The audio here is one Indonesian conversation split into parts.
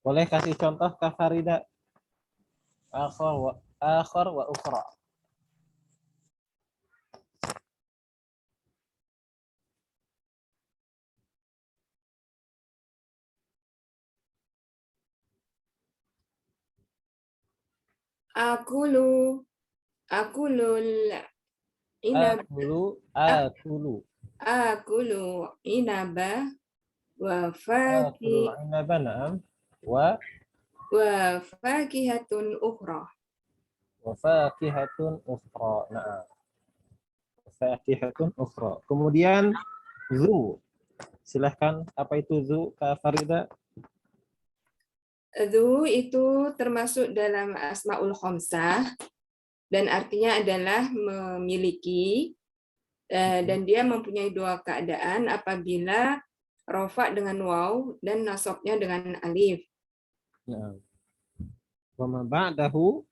Boleh kasih contoh Kak Farida? Akhar wa ukhra. Akulu inab Akulu inaba wa inaba, na'am. Wa fakihatun ukhra. fakihatun ukhra. Na'am. Fakihatun ukhra. Kemudian zu. Silahkan, apa itu zu, Kak Farida? Dzu itu termasuk dalam asmaul khamsah dan artinya adalah memiliki, dan dia mempunyai dua keadaan apabila rofa dengan waw dan nasabnya dengan alif. Nah. Wa ma ba'dahu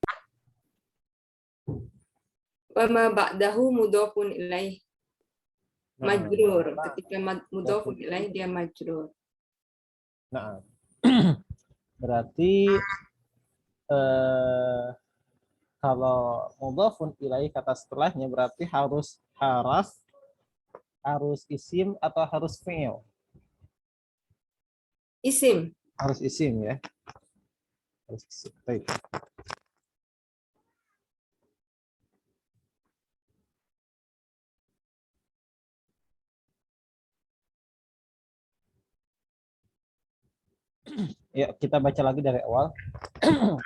Mudhofun ilaih majrur. Ketika mudhofun ilaih dia majrur. Nah. Berarti kalau mudhafun ilaih kata setelahnya berarti harus isim atau harus fi'il? Isim. Harus isim ya. Harus isim. Baik. Ya, kita baca lagi dari awal.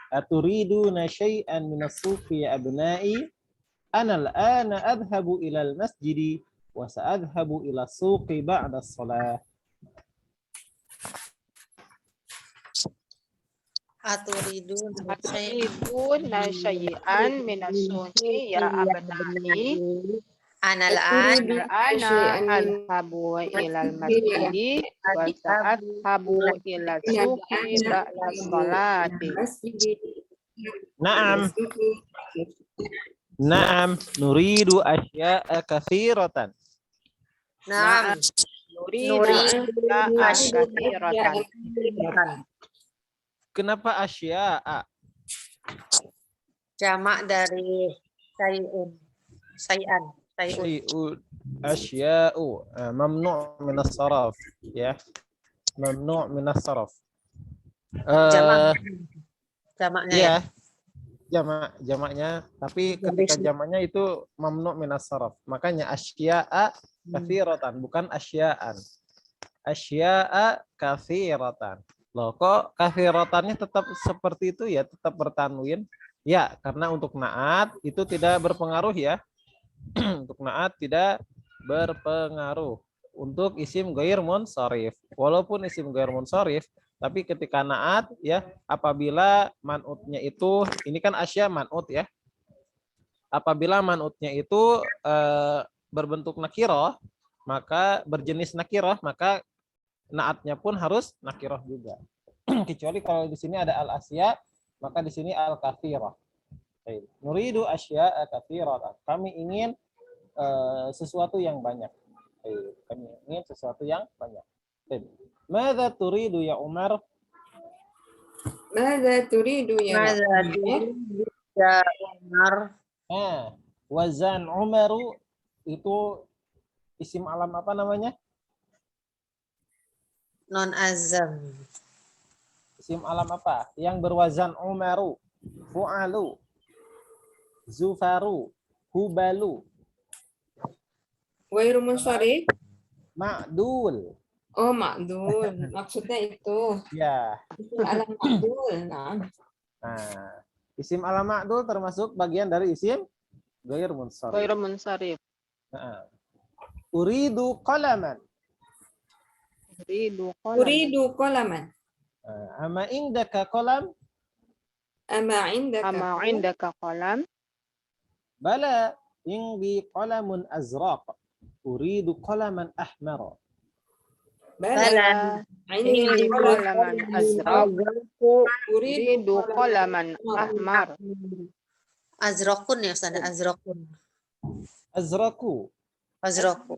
Aturiduna syai'an minas suqi ya abna'i? Ana al-ana adhabu ilal masjidi wa sa'adhabu ila suqi ba'da shalah. Aturiduna syai'an minasuki ya abna'i. Analan Ana adhabu ilal masjidi wa sa'adhabu ila suqi ba'da sholati. Naam, nuridu asya'a katsiratan. Naam. Nuridu asya'a katsiratan. Kenapa asya'a? Jamak dari sayun. Sayan. Syai'un. Asya'u. Mamnu' minas saraf. Ya. Mamnu' minas saraf. Jamaknya ya. ya. Jamaknya. Tapi ketika jamaknya itu mamnu' minas saraf. Makanya asya'a katsiratan. Bukan asya'an. Asya'a katsiratan. Loh, kok katsiratannya tetap seperti itu ya, tetap bertanwin? Ya, karena untuk naat itu tidak berpengaruh ya. Untuk naat tidak berpengaruh. Untuk isim ghair munsharif, walaupun isim ghair munsharif, tapi ketika naat ya, apabila man'utnya itu, ini kan asya man'ut ya. Apabila man'utnya itu berbentuk nakiroh, maka berjenis nakiroh, maka naatnya pun harus nakiroh juga. Kecuali kalau di sini ada al-asya, maka di sini al-kathirah. Nuridu asya'a katsiratan. Kami ingin sesuatu yang banyak. Kami ingin sesuatu yang banyak. Madza turidu ya Umar? Madza turidu ya Umar? Wazan Umaru itu isim alam apa namanya? Non azam. Isim alam apa? Yang berwazan Umaru, Fu'alu, Zufaru, Hubalu. Ghairu munsharif. Ma'dul. Oh, ma'dul. Maksudnya itu. Ya. Isim alam ma'dul. Nah, isim alam ma'dul termasuk bagian dari isim ghair munsharif. Ghairu munsharif. Uridu qalaman. Uridu qalaman. Ama indaka qalam? Ama indaka qalam? Bala, indi qalamun azraq. Uridu qalaman ahmara. Bala, indi qalaman azraq. Uridu qalaman ahmar. Azraqun ya Ustaz, azraqun. Azraku. Azraqu.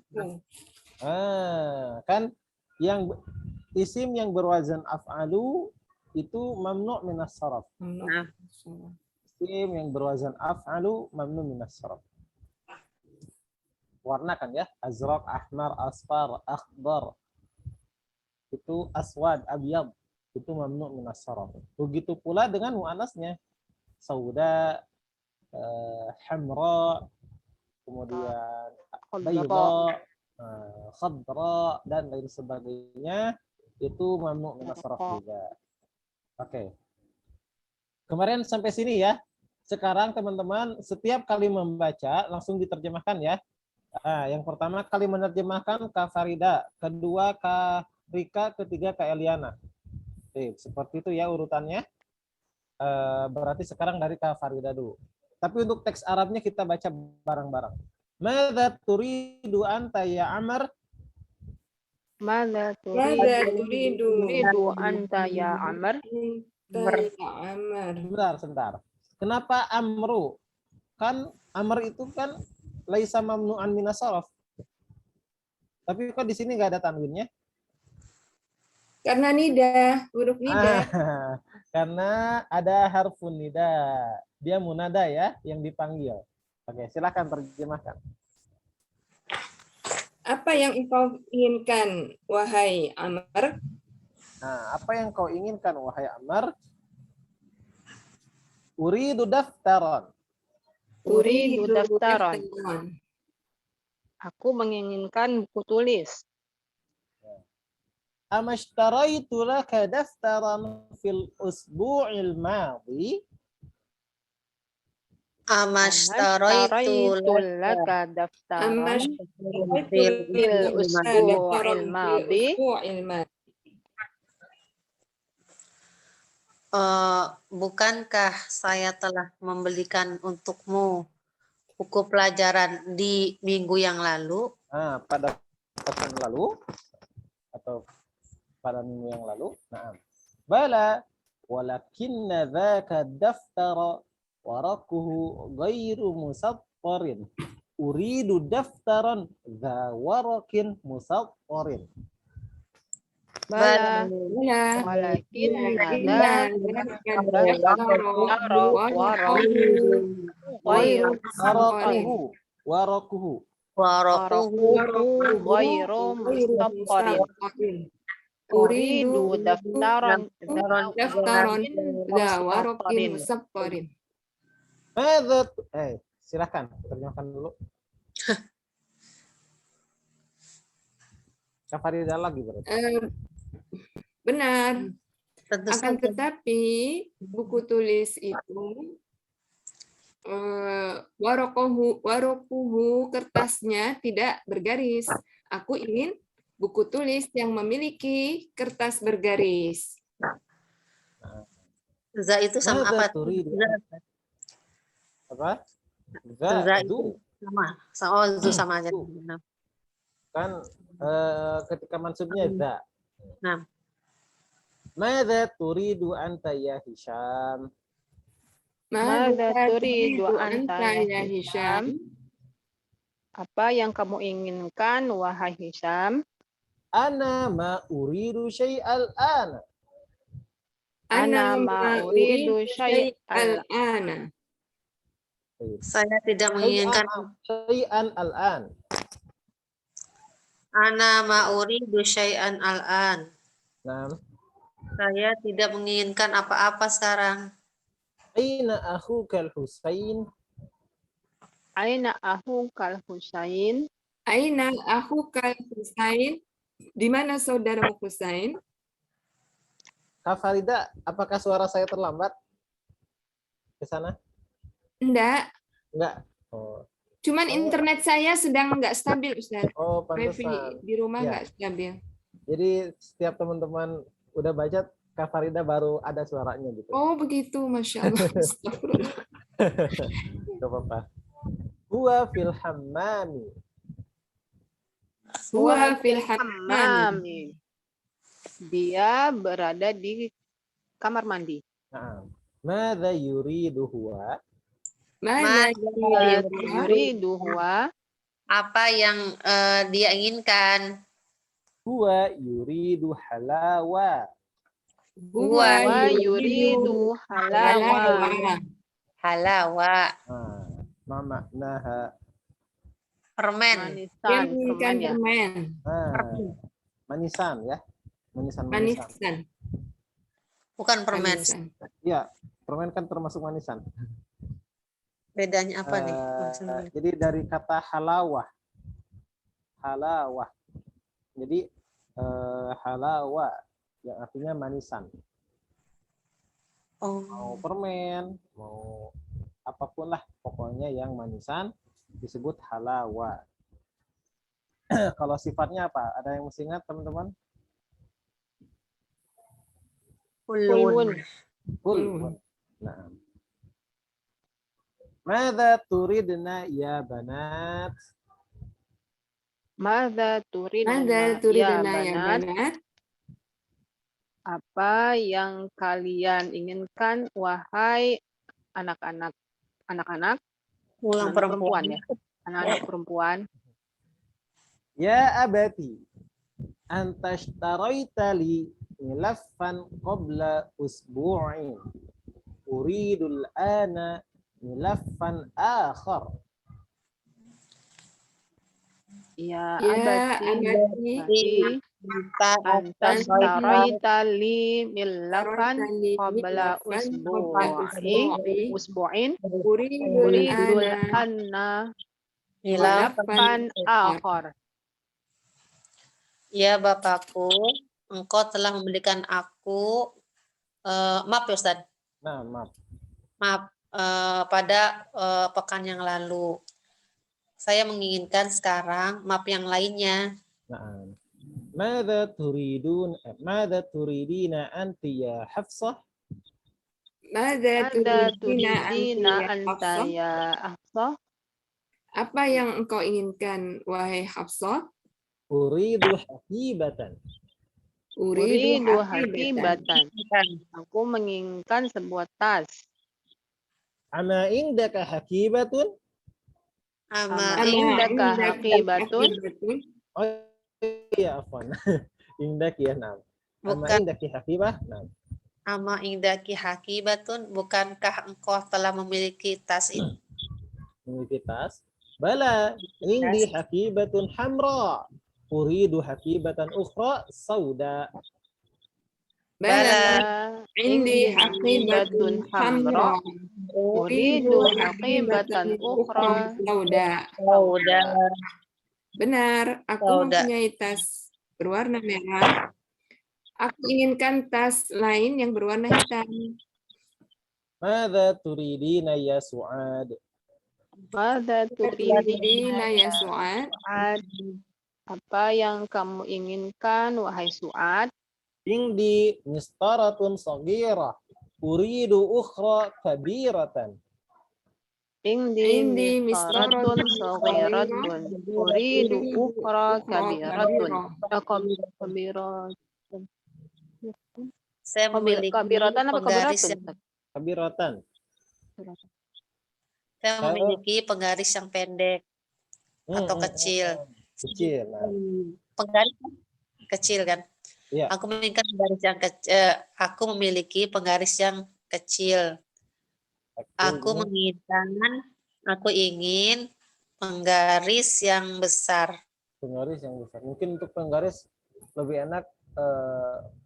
Kan yang isim yang berwazan af'alu itu mamnu' minas saraf. Nah. Isim yang berwazan af'alu mamnu' minas saraf. Warna kan ya, azraq, ahmar, asfar, akhdar. Itu aswad, abyad. Itu mamnu' minas saraf. Begitu pula dengan muannasnya. Sauda, hamra, kemudian bayda, khadra, dan lain sebagainya. Itu mamnu' minas saraf juga. Oke. Kemarin sampai sini ya. Sekarang teman-teman setiap kali membaca langsung diterjemahkan ya. Nah, yang pertama kali menerjemahkan Kak Farida, kedua Kak Rika, ketiga Kak Eliana. Oke, seperti itu ya urutannya. Berarti sekarang dari Kak Farida dulu. Tapi untuk teks Arabnya kita baca bareng-bareng. Madza turidu anta ya Amr? Mada turidu anta ya Amr? Sebentar. Kenapa amru? Kan amr itu kan laisa mamnu'an minas saraf. Tapi kok di sini nggak ada tanwinnya? Karena nida, huruf nida. Karena ada harfun nida. Dia munada ya, yang dipanggil. Oke, silakan terjemahkan. Apa yang engkau inginkan, wahai Amr? Nah, apa yang kau inginkan, wahai Amr? Uridu daftaran. Uridu daftaran. Aku menginginkan buku tulis. Amashtaraitu laka daftaran fil usbu'il madhi? Amashtaraitu laka daftaran fil usbu'il madhi? Bukankah saya telah membelikan untukmu buku pelajaran di minggu yang lalu? Pada pekan lalu atau pada minggu yang lalu? Nah, bala walakinna dzaka daftara waraquhu ghairu musattarin. Uridu daftaran dza waraqin musattarin. Bala walakin ada waraquhu ghairu musattarin. Uridu daftaran waraqin musattarin. Silakan terjemahkan dulu. Kak Farida lagi berarti. Benar. Akan tetapi buku tulis itu warokuhu kertasnya tidak bergaris. Aku ingin buku tulis yang memiliki kertas bergaris. Za itu sama apa? Apa? Za itu sama aja. Kan ketika mansubnya za. Nah. Madza turidu anta ya Hisham? Madza turidu anta ya Hisham? Apa yang kamu inginkan, wahai Hisham? Ana ma uridu syai'al ana. Ana ma uridu syai'al ana. Saya tidak menginginkan syai'an al-an. Ana ma uridu syai'an al-an. Nah. Saya tidak menginginkan apa-apa sekarang. Aina akhukal Husain? Aina akhukal Husain? Aina akhukal Husain? Di mana saudaramu Husain? Kak Farida, apakah suara saya terlambat ke sana? Enggak. Oh. Cuman internet saya sedang enggak stabil, Ustaz. Oh, pantesan. Di rumah enggak stabil. Jadi setiap teman-teman udah baca, Kak Farida baru ada suaranya gitu. Oh, begitu. Masya Allah. Gak apa-apa. Huwa fil hammami. Huwa fil hammami. Dia berada di kamar mandi. Nah, madza yuridu huwa? Madza yuridu huwa? Apa yang dia inginkan? Huwa yuridu halawa. Huwa Wa yuridu yuridu halawa. halawa. Halawa. Ma maknaha? Permen. Dia Manisan, menginginkan permen ya. permen. Manisan ya. Manisan. Manisan. Bukan permen. Manisan. Iya, permen kan termasuk manisan. Bedanya apa nih? Maksudnya? Jadi dari kata halawah. Halawah. Jadi halawa yang artinya manisan. Oh. Mau permen, mau apapun lah, pokoknya yang manisan disebut halawa. Kalau sifatnya apa? Ada yang mesti ingat teman-teman? Hulwun. Hulwun. Nah. Madza turidna ya banat? Madza turidna Ada ya turidana ya banat? banat. Apa yang kalian inginkan wahai anak-anak? Anak-anak Ulang perempuan perempuan. ya. Anak-anak perempuan. Ya abati, antashtarayta li milaffan qabla usbu'in. Uridul ana milaffan akhar. Ya Ya abati. abati. Antas taraita li milafan qabla usbu'in Uridul uridul ana anna milafan milafan akhar. Ya Bapakku, engkau telah memberikan aku maaf ya Ustaz. Nah, maaf. Maaf pada pekan yang lalu. Saya menginginkan sekarang map yang lainnya. Nah. Madza turidina anti ya Hafsah? Mada Ada turidina turidina anta anta ya ya Hafsah? Apa yang engkau inginkan, wahai Hafsah? Uridu hakibatan. Uridu hakibatan. hakibatan. Aku menginginkan sebuah tas. Ama indaka hakibatun? Ama Ama indaka hakibatun? Oh iya, afwan. Indaki ya, nah. Ama bukan indaki hakibah? Nah. ama indaki hakibatun, bukankah engkau telah memiliki tas itu? Memiliki tas? Bala, indi hakibatun hamra. Uridu hakibatan ukhra sauda. Bala, indi hakibatun hamra. Uridu hakibatan ukhra sauda. Benar, aku Sauda. mempunyai tas berwarna merah. Aku inginkan tas lain yang berwarna hitam. Madza turidina ya Su'ad? Pada Turidina ya Su'ad. Apa yang kamu inginkan wahai Su'ad? Indi mistaratun saghirah. Uridu ukhra kabiratan. Indi mistaratun saghiratun uridu ukhra kabiratun. Kabiratun. Saya memiliki Kabiratan apa penggaris kabiratun? yang, Kabiratan. saya memiliki penggaris yang pendek atau kecil. Kecil. Nah. Penggaris kecil kan? Iya. Aku menginginkan penggaris yang kecil. Aku memiliki penggaris yang kecil. Aku ingin penggaris yang besar. Penggaris yang besar. Mungkin untuk penggaris lebih enak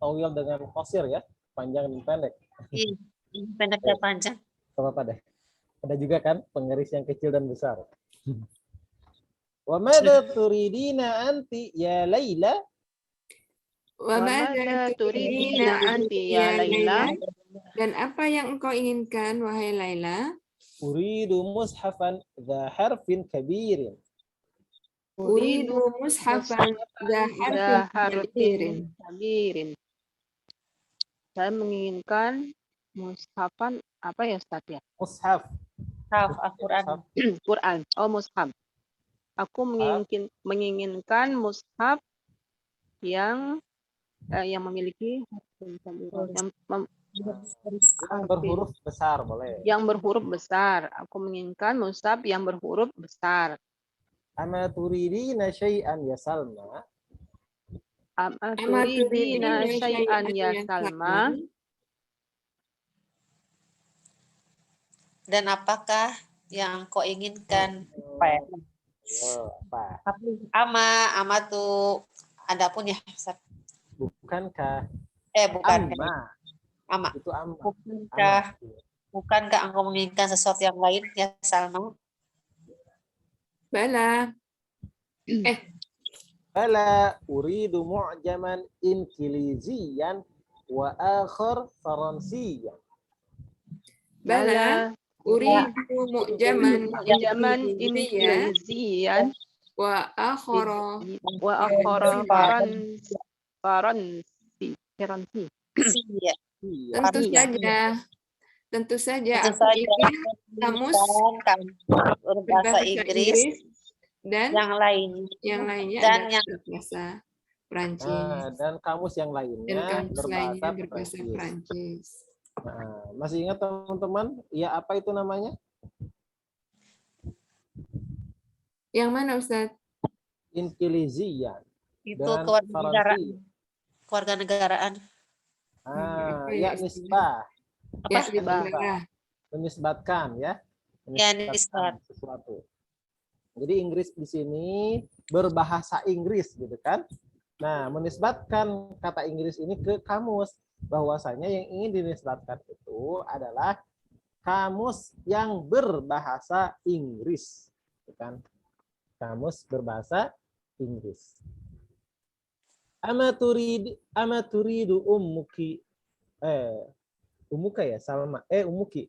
towel dengan kosir ya, panjang dan pendek. Iya, pendek dan panjang. Apa deh? Ada juga kan penggaris yang kecil dan besar. Wa madza turidina anti ya Laila? Wa madza turidina anti ya Laila? Dan apa yang engkau inginkan, wahai Laila? Uridu mushafan dha harfin kabirin. Uridu mushafan dha harfin kabirin. Saya menginginkan mushafan apa ya Ustaz ya? Mushaf. Al-Quran. Quran. Oh, mushaf. Aku menginginkan mushaf yang memiliki berhuruf besar boleh. Yang berhuruf besar. Aku menginginkan mushaf yang berhuruf besar. Ama turidina syai'an ya Salma? Turidina syai'an ya Salma. Dan apakah yang kau inginkan? Ayo, apa? Ama tuh ada pun ya. Ustaz. Bukankah? Bukan. Amma. Ama. Itu amma. Bukankah engkau menginginkan sesuatu yang lain ya Salma? Bala. Bala uridu mu'jaman inkiliziyan wa akhar faransiyan. Bala. Uridu mu'jaman Indonesia wa akhara Faransi. Iya. Tentu saja Tentu aku saja ingin kamus berbahasa Inggris dan yang lain. yang lainnya Dan adalah berbahasa Prancis. Dan kamus yang Dan lainnya kamus lainnya berbahasa berbahasa Prancis. Nah, masih ingat teman-teman? Ya, apa itu namanya? Yang mana Ustaz? Inkiliziyan. Itu Dan kewarganegaraan. Kewarganegaraan. Ya nisbah. Ya, Nisbah. Menisbatkan ya. Ya, nisbat. Sesuatu. Jadi Inggris di sini berbahasa Inggris gitu kan. Nah, menisbatkan kata Inggris ini ke kamus, bahwasanya yang ingin dinisbatkan itu adalah kamus yang berbahasa Inggris, gitu kan? Kamus berbahasa Inggris. Amaturidu ummuki ummuka ya Salma ummuki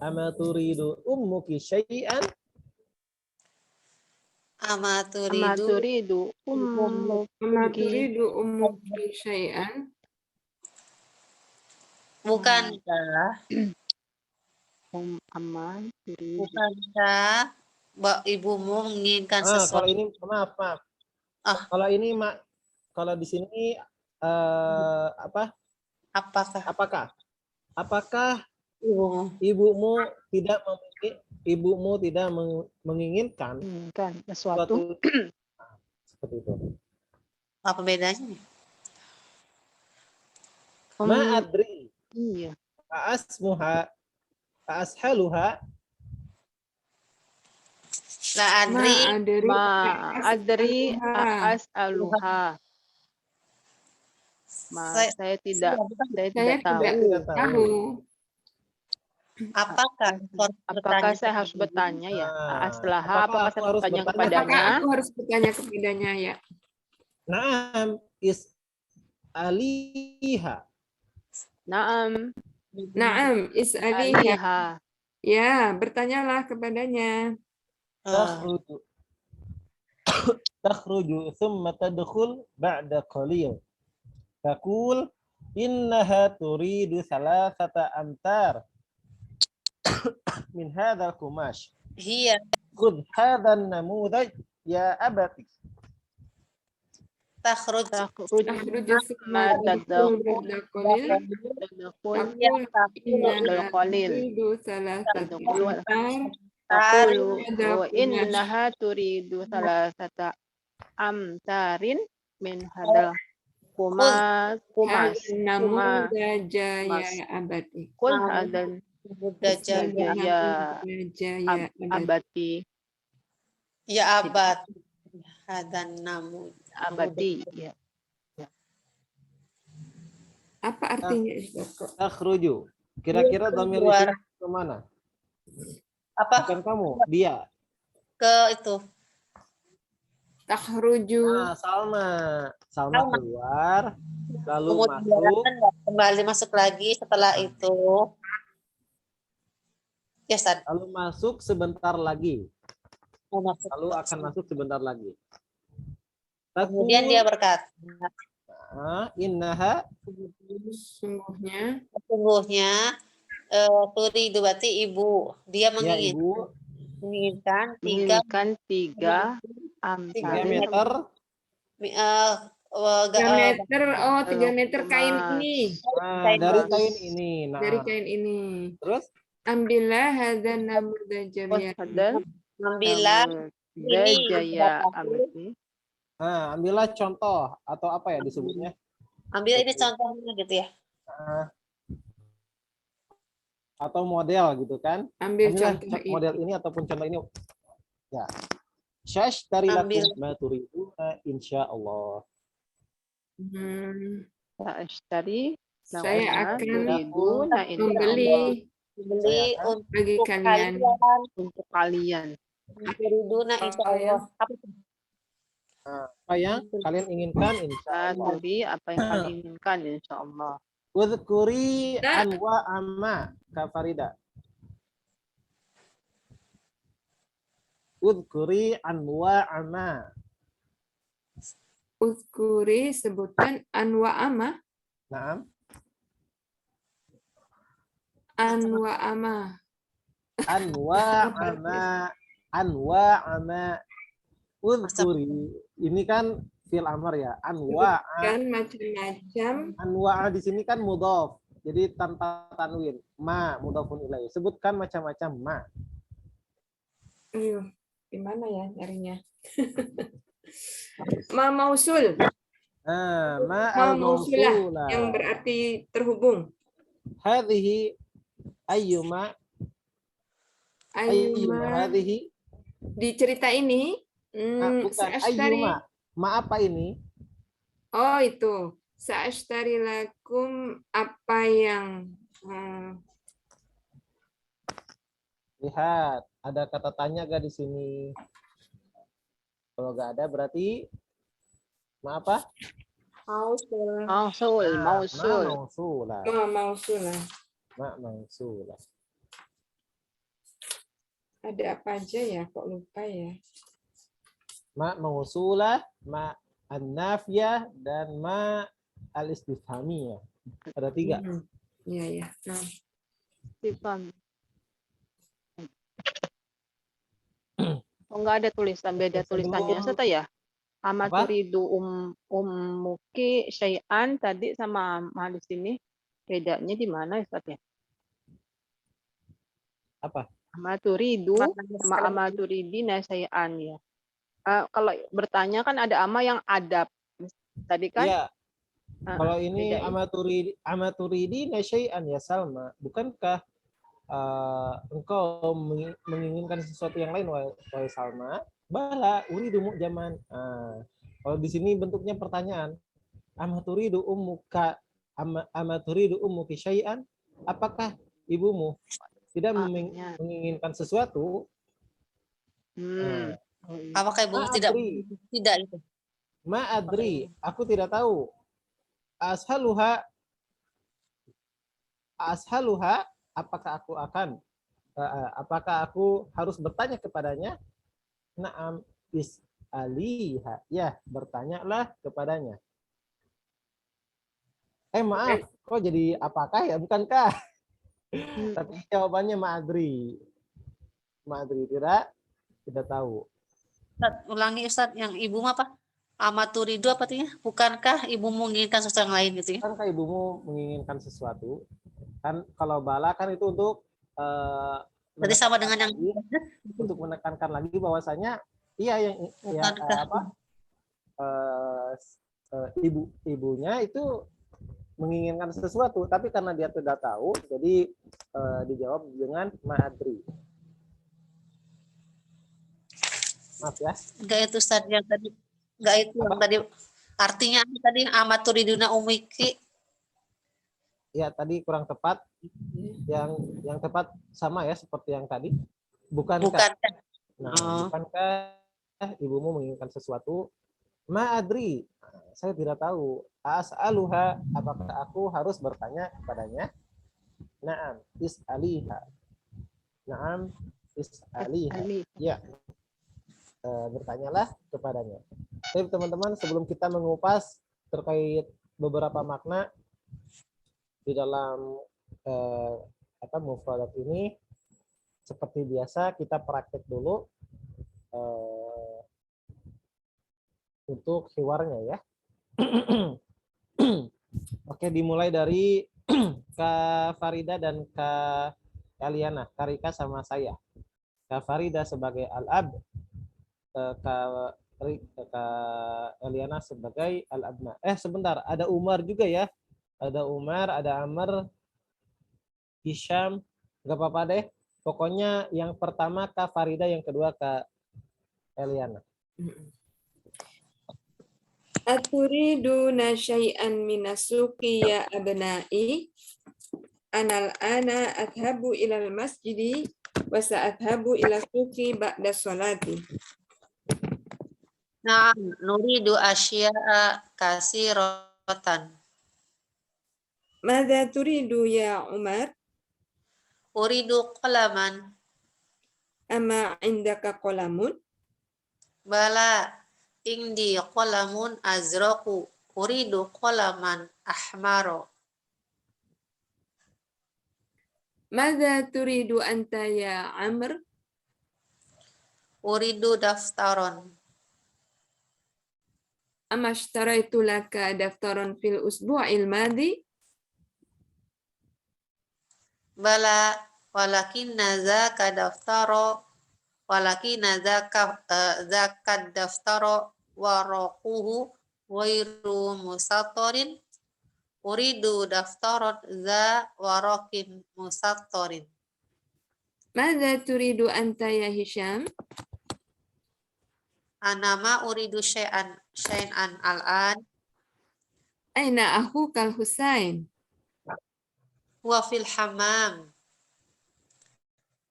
amaturidu ummuki syai'an Amaturidu ummuki syai'an. Bukankah ibumu menginginkan sesuatu? Kalau ini maaf. Kalau ini kalau di sini apakah ibumu tidak menginginkan sesuatu seperti itu? Apa bedanya? Ma'adri. Iya. Ashaluha. La adri as'aluha. Saya tidak tahu. Apakah saya harus bertanya ya? Aslaha, apakah saya harus bertanya Apakah kepadanya? aku harus bertanya kepadanya ya? Naam is'aliha. Naam is'aliha. Ya, bertanyalah kepadanya. Takhruju thumma tadkhul ba'da qalil. Taqul innaha turidu thalathata amtar min hadzal qumash. Iya. Khudh hadzal namudaj ya abati. Takhruju thumma tadkhul ba'da qalil. Taqulu innaha turidu salasata amtarin min hadal kumas kul hadal abati ya abad hadan namu abati ya. Apa artinya? Takhruju. Kira-kira dhamir itu ke mana? Apa? Bukan kamu, dia. Ke itu. Takhruju. Salma keluar, lalu kembali masuk lagi setelah itu. Ya, Ustaz. Lalu masuk sebentar lagi. Lalu akan masuk sebentar lagi. Kemudian dia berkata, Sesungguhnya turidu berarti ibu. Dia menginginkan 3 meter. 3 meter kain ini. Dari kain ini. Nah. Dari kain ini. Terus? Ambillah hadzal namudaj ya. Ambillah ini ya abati. Nah, ambillah contoh atau apa ya disebutnya? Ambil ini contohnya gitu ya. Atau model gitu kan? Ambil Ambillah contoh model ini ataupun contoh ini. Ya. Syashtari Ambil. lakum ma turiduna insyaallah. Ashtari Saya akan turiduna membeli Beli Saya untuk bagi kalian. kalian. untuk kalian. Turiduna insyaallah. Apa itu? Apa yang kalian inginkan insyaallah. Turi apa yang kalian inginkan insyaallah. Udhkuri anwa amma Kak Farida. Udhkuri anwa amma. Uzkuri sebutkan anwa ama. Naam. Anwa ama. Anwa ama. Anwa ama. Udhkuri. Ini kan fil amr ya. Anwa. Kan macam-macam. Anwa di sini kan mudhaf. Jadi tanpa tanwin. Ma mudhafun ilaih. Sebutkan macam-macam ma. Aduh, gimana ya nyarinya? Ma mausul. Ma Ma al mausulah mausulah. yang berarti terhubung. Hadhihi ayyuma Ayyuma. hadhihi. Di cerita ini, Bukan Sa'ashtari. ayyuma. Ma apa ini? Oh itu. Sa'ashtari lakum apa yang Lihat, ada kata tanya gak di sini? Kalau gak ada berarti ma apa? Mausul, Ma mausul. mausulah. ma mausulah. Ma mausulah. Ada apa aja ya? Kok lupa ya? Ma mausulah, ma an-nafiyah dan ma al-istifhamiyah. Ada 3. Iya ya. Nah, Sifat. Oh, enggak ada tulisan, beda tulisannya Ustaz ya. Amaturidu ummuki syai'an tadi sama ma di sini. Bedanya di mana Ustaz ya? Apa? Amaturidu sama amaturidina syai'an ya. Kalau bertanya kan ada ama yang adab. Tadi kan? Iya. Kalau ini bedain. amaturidi nasyai'an ya Salma. Bukankah engkau menginginkan sesuatu yang lain wahai Salma? Bala uridu mu'jaman. Kalau di sini bentuknya pertanyaan. Amaturidu ummuka amaturidu ummuki syai'an? Apakah ibumu tidak menginginkan sesuatu? Apakah ibu tidak itu? Ma'adri, aku tidak tahu. Ashaluha, apakah aku harus bertanya kepadanya? Na'am is'aliha. Ya, bertanyalah kepadanya. Maaf, kok jadi apakah ya? Bukankah? Tapi jawabannya ma'adri. Ma'adri, tidak tahu. Ustaz, ulangi Ustaz, yang ibu apa? Amaturidu apa artinya? Bukankah ibu menginginkan sesuatu yang lain gitu ya? Bukankah ibumu menginginkan sesuatu? Kan kalau bala kan itu untuk Jadi sama dengan yang untuk menekankan lagi bahwasanya iya yang ibunya itu menginginkan sesuatu, tapi karena dia tidak tahu, jadi dijawab dengan ma'adri. Maaf ya. Enggak itu Ustaz yang tadi. Enggak itu yang tadi. Artinya tadi amaturiduna umiki. Ya, tadi kurang tepat. Yang tepat sama ya seperti yang tadi. Bukankah? Nah, bukankah ibumu menginginkan sesuatu? Ma'adri, saya tidak tahu. As'aluha, apakah aku harus bertanya kepadanya? Naam, is'aliha. Naam, is'aliha. Ya. Bertanyalah kepadanya. Tapi teman-teman, sebelum kita mengupas terkait beberapa makna di dalam mufradat ini, seperti biasa kita praktek dulu untuk hiwarnya ya. Oke, dimulai dari Kak Farida dan Kak Eliana, Karika sama saya. Kak Farida sebagai al-ab, Kak Kak Eliana sebagai al-abna. Sebentar, ada Umar juga ya. Ada Umar, ada Amr, Hisham, nggak apa-apa deh. Pokoknya yang pertama Kak Farida, yang kedua Kak Eliana. Aturiduna syai'an minasuki ya abna'i. Anal ana adhabu ilal masjidi wa sa'adhabu ila suki ba'da sholati. Nah, nuridu asya'a kasiratan. Madza turidu ya Umar? Uridu qalaman. Ama indaka qalamun? Bala indi qalamun azraqu. Uridu qalaman ahmaro. Madza turidu anta ya Amr? Uridu daftaron. Ama ashtaraitu laka daftaran fil usbu'il madi? Bala walakin zaka daftaro walakin zaka daftaro waraquhu wairu musatorin. Uridu daftaron za warakin musatorin. Madza turidu anta ya Hisham? Anama uridu syai'an al-an. Aina akhuka al-Husain? Huwa fil hammam.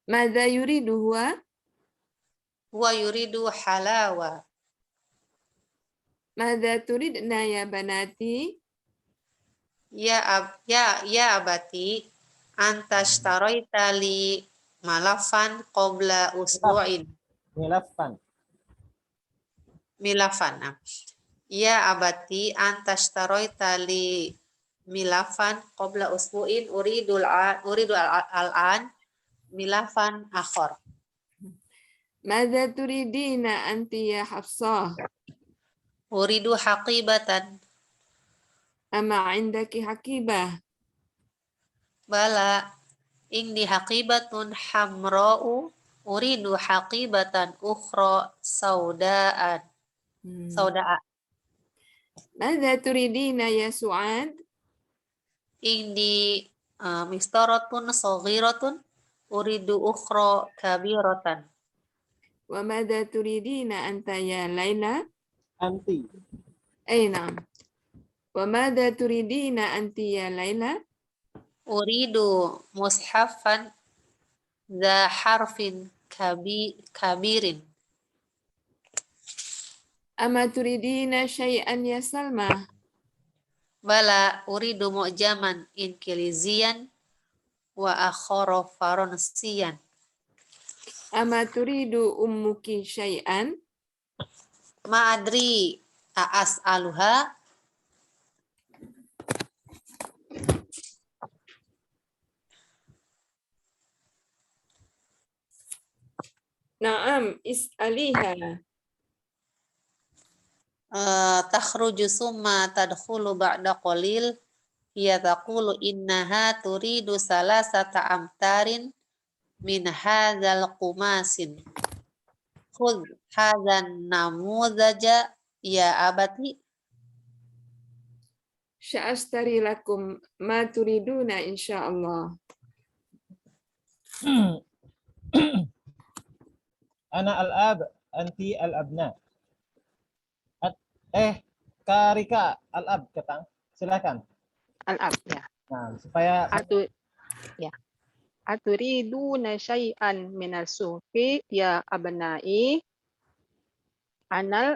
Madza yuridu huwa? Huwa yuridu halawa. Madza turidna ya banati? Ya abati antashtaroita li malafan qabla usbu'in. Milafan. Ya abati antashtaroita li milafan qabla usbu'in uridu al-an milafan akhar. Madza turidina anti ya Hafsah? Uridu haqibatan. Ama indaki hakibah? Bala indi haqibatun hamra'u. Uridu haqibatan ukhra saudaan. Sauda'a. Madza turidina ya Su'ad? Indi mistaratun saghiratun. Uridu ukhra kabiratan. Wa madza turidina anta ya Laila? Anti. Na'am. Wa madza turidina anti ya Laila? Uridu mushafan za harfin kabirin. Ama turidina syai'an ya Salma? Bala uridu mu'jaman inkilizian wa akhara faransiyan. Ama turidu ummuki syai'an? Ma adri as'aluha. Na'am, is'aliha. Takhruju summa tadkhulu ba'da qalil. Hiya taqulu innaha turidu salasata amtarin min hadzal qumasin. Khudh hadzan namudaja ya abati. Sya'astari lakum ma turiduna insyaallah. Ana al-ab, anti al-abna. Karika al-ab, Ketang. Silakan. Al-ab ya. Nah, supaya Aturiduna syai'an minal sufi ya abna'i. Ana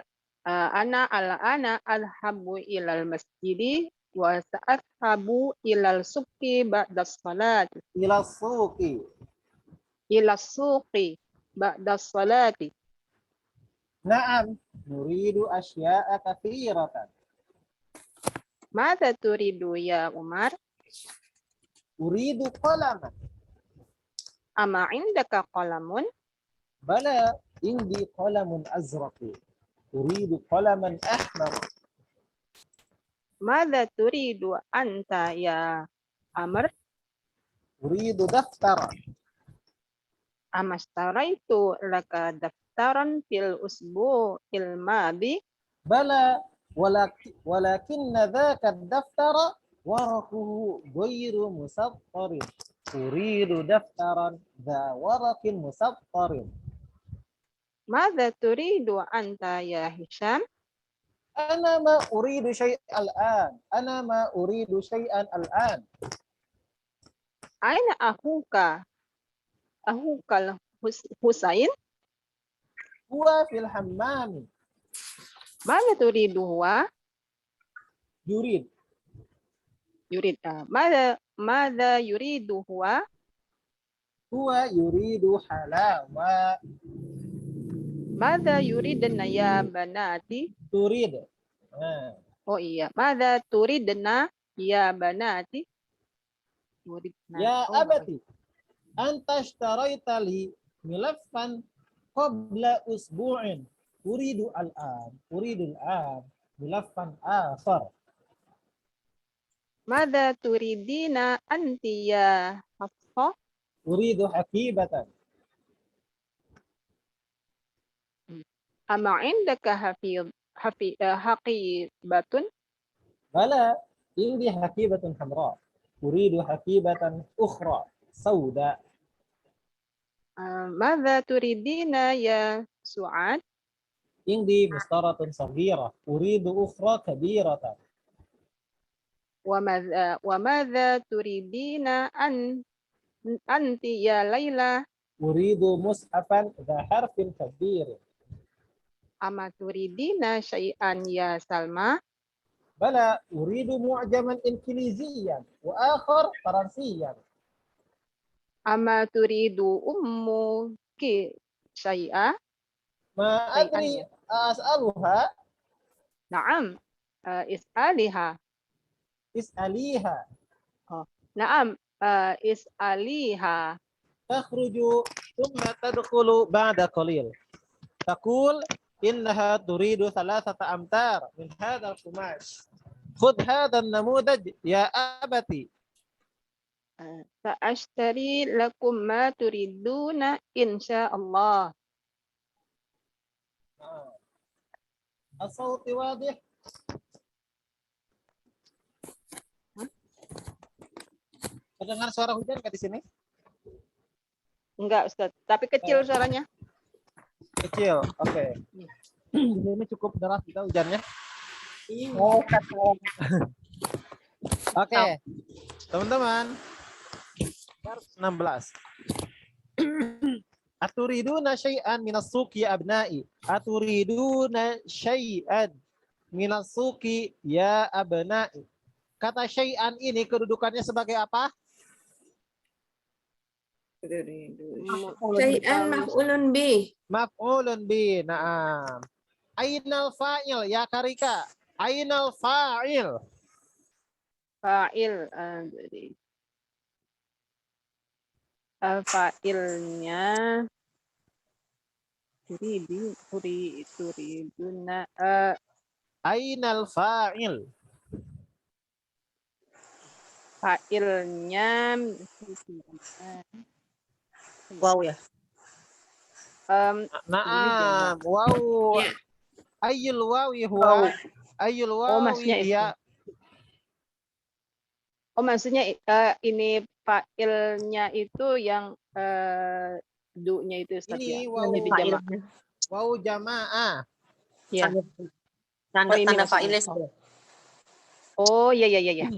alhabu ilal masjidi wa sa'adhabu ilal suqi ba'da salati. ila suqi. Ila suqi ba'da salati. Na'am, nuridu asya'a katsiratan. Madza turidu ya Umar? Uridu qalaman. Ama indaka qalamun? Bala indi qalamun azraq. Uridu qalaman ahmar. Madza turidu anta ya Amr? Uridu daftara. Amastaraitu laka daftaran fil usbu'il madi. بلى ولكن ذاك الدفتر ورقه غير مسطر أريد دفترا ذا ورق مسطر. Madza turidu anta ya Hisham? أنا ما أريد شيئا الآن. أنا ما أريد شيئا الآن. Aina akhuka? Akhukal Husain? هو في الحمام. Madza turidu huwa? يريد. Yurid. Madza yuridu huwa? هو يريد حلاوة. Madza yuridna ya banati? تريد. Oh iya, madza turidna ya banati? Yuridna. يا Oh, أبتي أنت اشتريت لي ملفا قبل أسبوع. أريد الآن ملفا آخر. Madza turidina anti ya Hafsah? أريد حقيبة. Ama indaka haqibatun? بلى عندي حقيبة حمراء. أريد حقيبة أخرى سوداء. Madza turidina ya Su'ad? عندي مسطرة صغيرة. أريد أخرى كبيرة. وماذا تريدين أنت يا ليلى؟ أريد مصحفا ذا حرف كبير. أما تريدين شيئا يا سلمى؟ بلى أريد معجما إنجليزيا وآخر فرنسيا. أما تريد أمك شيئا؟ ما أدري أسألها. نعم، اسأليها. اسأليها. نعم، اسأليها. تخرج ثم تدخل بعد قليل. تقول إنها تريد 3 أمتار من هذا القماش. خذ هذا النموذج يا أبتي. سأشتري لكم ما تريدون إن شاء الله. الصوت واضح. Terdengar suara hujan nggak di sini? Enggak, Ustaz. Tapi kecil suaranya. Kecil, oke. Ini cukup deras kita hujannya. Oke, teman-teman. 16. Aturiduna syai'an minas suqi ya abna'i. Aturiduna syai'an minas suqi ya abna'i. Kata syai'an ini kedudukannya sebagai apa? Syai'an maf'ulun bih. Maf'ulun bi. Naam. Ainal fa'il ya Karika. Ainal fa'il. Fa'il. Jadi fa'ilnya turiduna. Ainal fa'il. Fa'ilnya Wow ya. Naam. Wow. Ya. Ayyul wawi huwa. Ayyul maksudnya wawi itu. ya. Maksudnya ini fa'ilnya itu yang du-nya itu Ustaz, Ini ya. wawu Lebih jamak. Wawu jamaah. Ya. Tanda-tanda maksudnya. fa'ilnya. Oh, iya.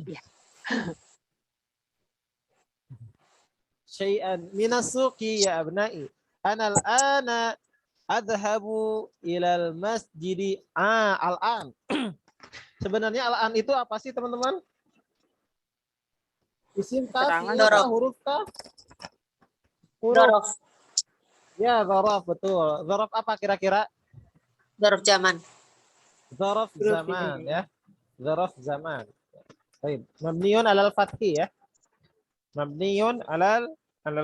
Syai'an minas suqi ya abna'i. Ana al-ana adhabu ilal masjidi. Al-an. Sebenarnya al-an itu apa sih teman-teman? Isim kah? Keterangan. Fi'il kah? Huruf kah? Dorof. Ya, dzaraf betul. Dzaraf apa kira-kira? Dorof zaman. Dzaraf zaman ya. Dzaraf zaman. Baik, mabniun alal fathi ya. Mabniun alal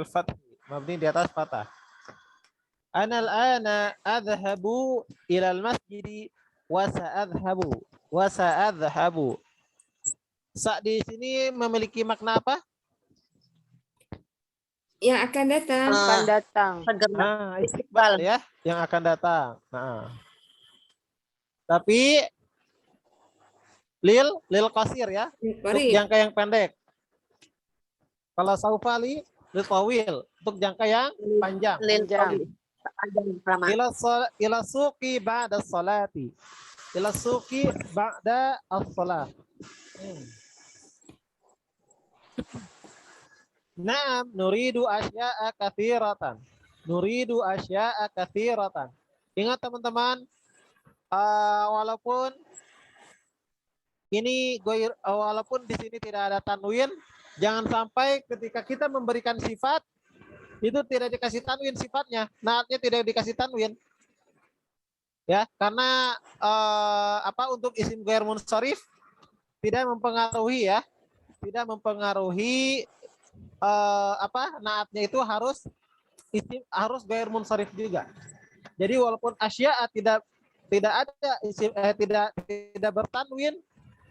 fathi. Mabni di atas fathah. Ana al-ana adhabu ilal masjidi wa sa'adhabu. Sa di sini memiliki makna apa? Yang akan datang. Akan datang. Segera. Nah, istiqbal ya, yang akan datang. Nah. Tapi lil qasir ya, untuk Qarib. jangka yang pendek. Kalau saufa lil tawil, untuk jangka yang panjang. Lil Panjang. panjang lama. Ila suqi ba'da salati. Ila suqi ba'da as-salat. Naam, nuridu asya'a katsiratan. Nuridu asya'a katsiratan. Ingat teman-teman, walaupun ini walaupun di sini tidak ada tanwin, jangan sampai ketika kita memberikan sifat itu tidak dikasih tanwin sifatnya, naatnya tidak dikasih tanwin. Ya, karena untuk isim ghair munsharif tidak mempengaruhi ya. Tidak mempengaruhi naatnya itu harus ghair munsharif juga. Jadi walaupun asya'a tidak ada isim tidak bertanwin,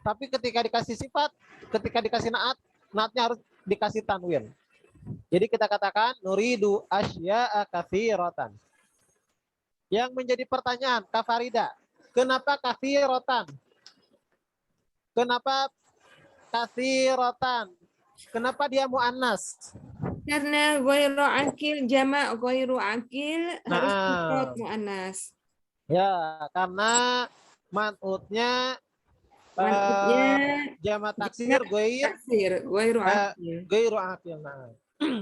tapi ketika dikasih sifat, ketika dikasih naatnya harus dikasih tanwin. Jadi kita katakan nuridu asya'a katsiratan. Yang menjadi pertanyaan Kak Farida, kenapa katsiratan? Kenapa katsiratan? Kenapa dia muannas? Karena ghairu akil, jamak ghairu akil harus Nah. mufrad muannas. Ya, karena man'utnya Man'utnya jamak taksir taksir, ghairu akil. ghairu akil. Nah.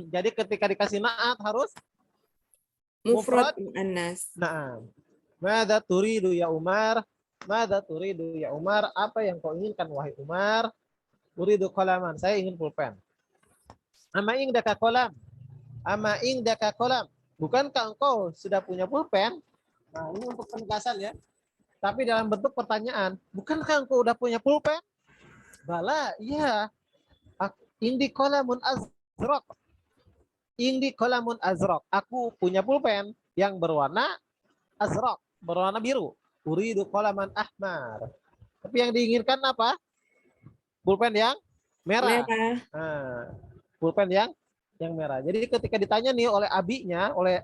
Jadi ketika dikasih naat harus Mufrad muannas. nah. Madza turidu ya Umar? Madza turidu ya Umar? Apa yang kau inginkan wahai Umar? Uridu qalaman. Saya ingin pulpen. Ama indaka qalam? Ama indaka qalam? Bukankah engkau sudah punya pulpen? Nah, ini untuk penegasan ya. Tapi dalam bentuk pertanyaan, bukankah engkau udah punya pulpen? Bala, iya. Indi qalamun azraq. Indi qalamun azraq. Aku punya pulpen yang berwarna azraq, berwarna biru. Uridu qalaman ahmar. Tapi yang diinginkan apa? Pulpen yang merah. Merah. Nah, pulpen yang merah. Jadi ketika ditanya nih oleh abinya, oleh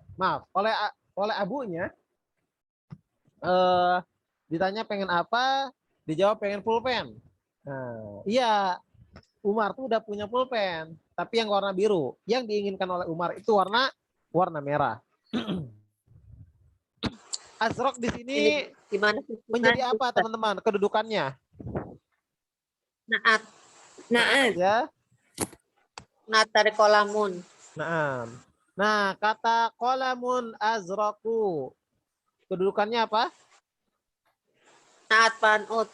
abunya, ditanya pengen apa, dijawab pengen pulpen. Nah, iya, Umar tuh udah punya pulpen, tapi yang warna biru. Yang diinginkan oleh Umar itu warna merah. Azraq di sini Gimana? menjadi apa teman-teman kedudukannya? Naat. Naat. Ya. Naat dari kolamun. Nah, kata qalamun azraqu kedudukannya apa? Naat panut.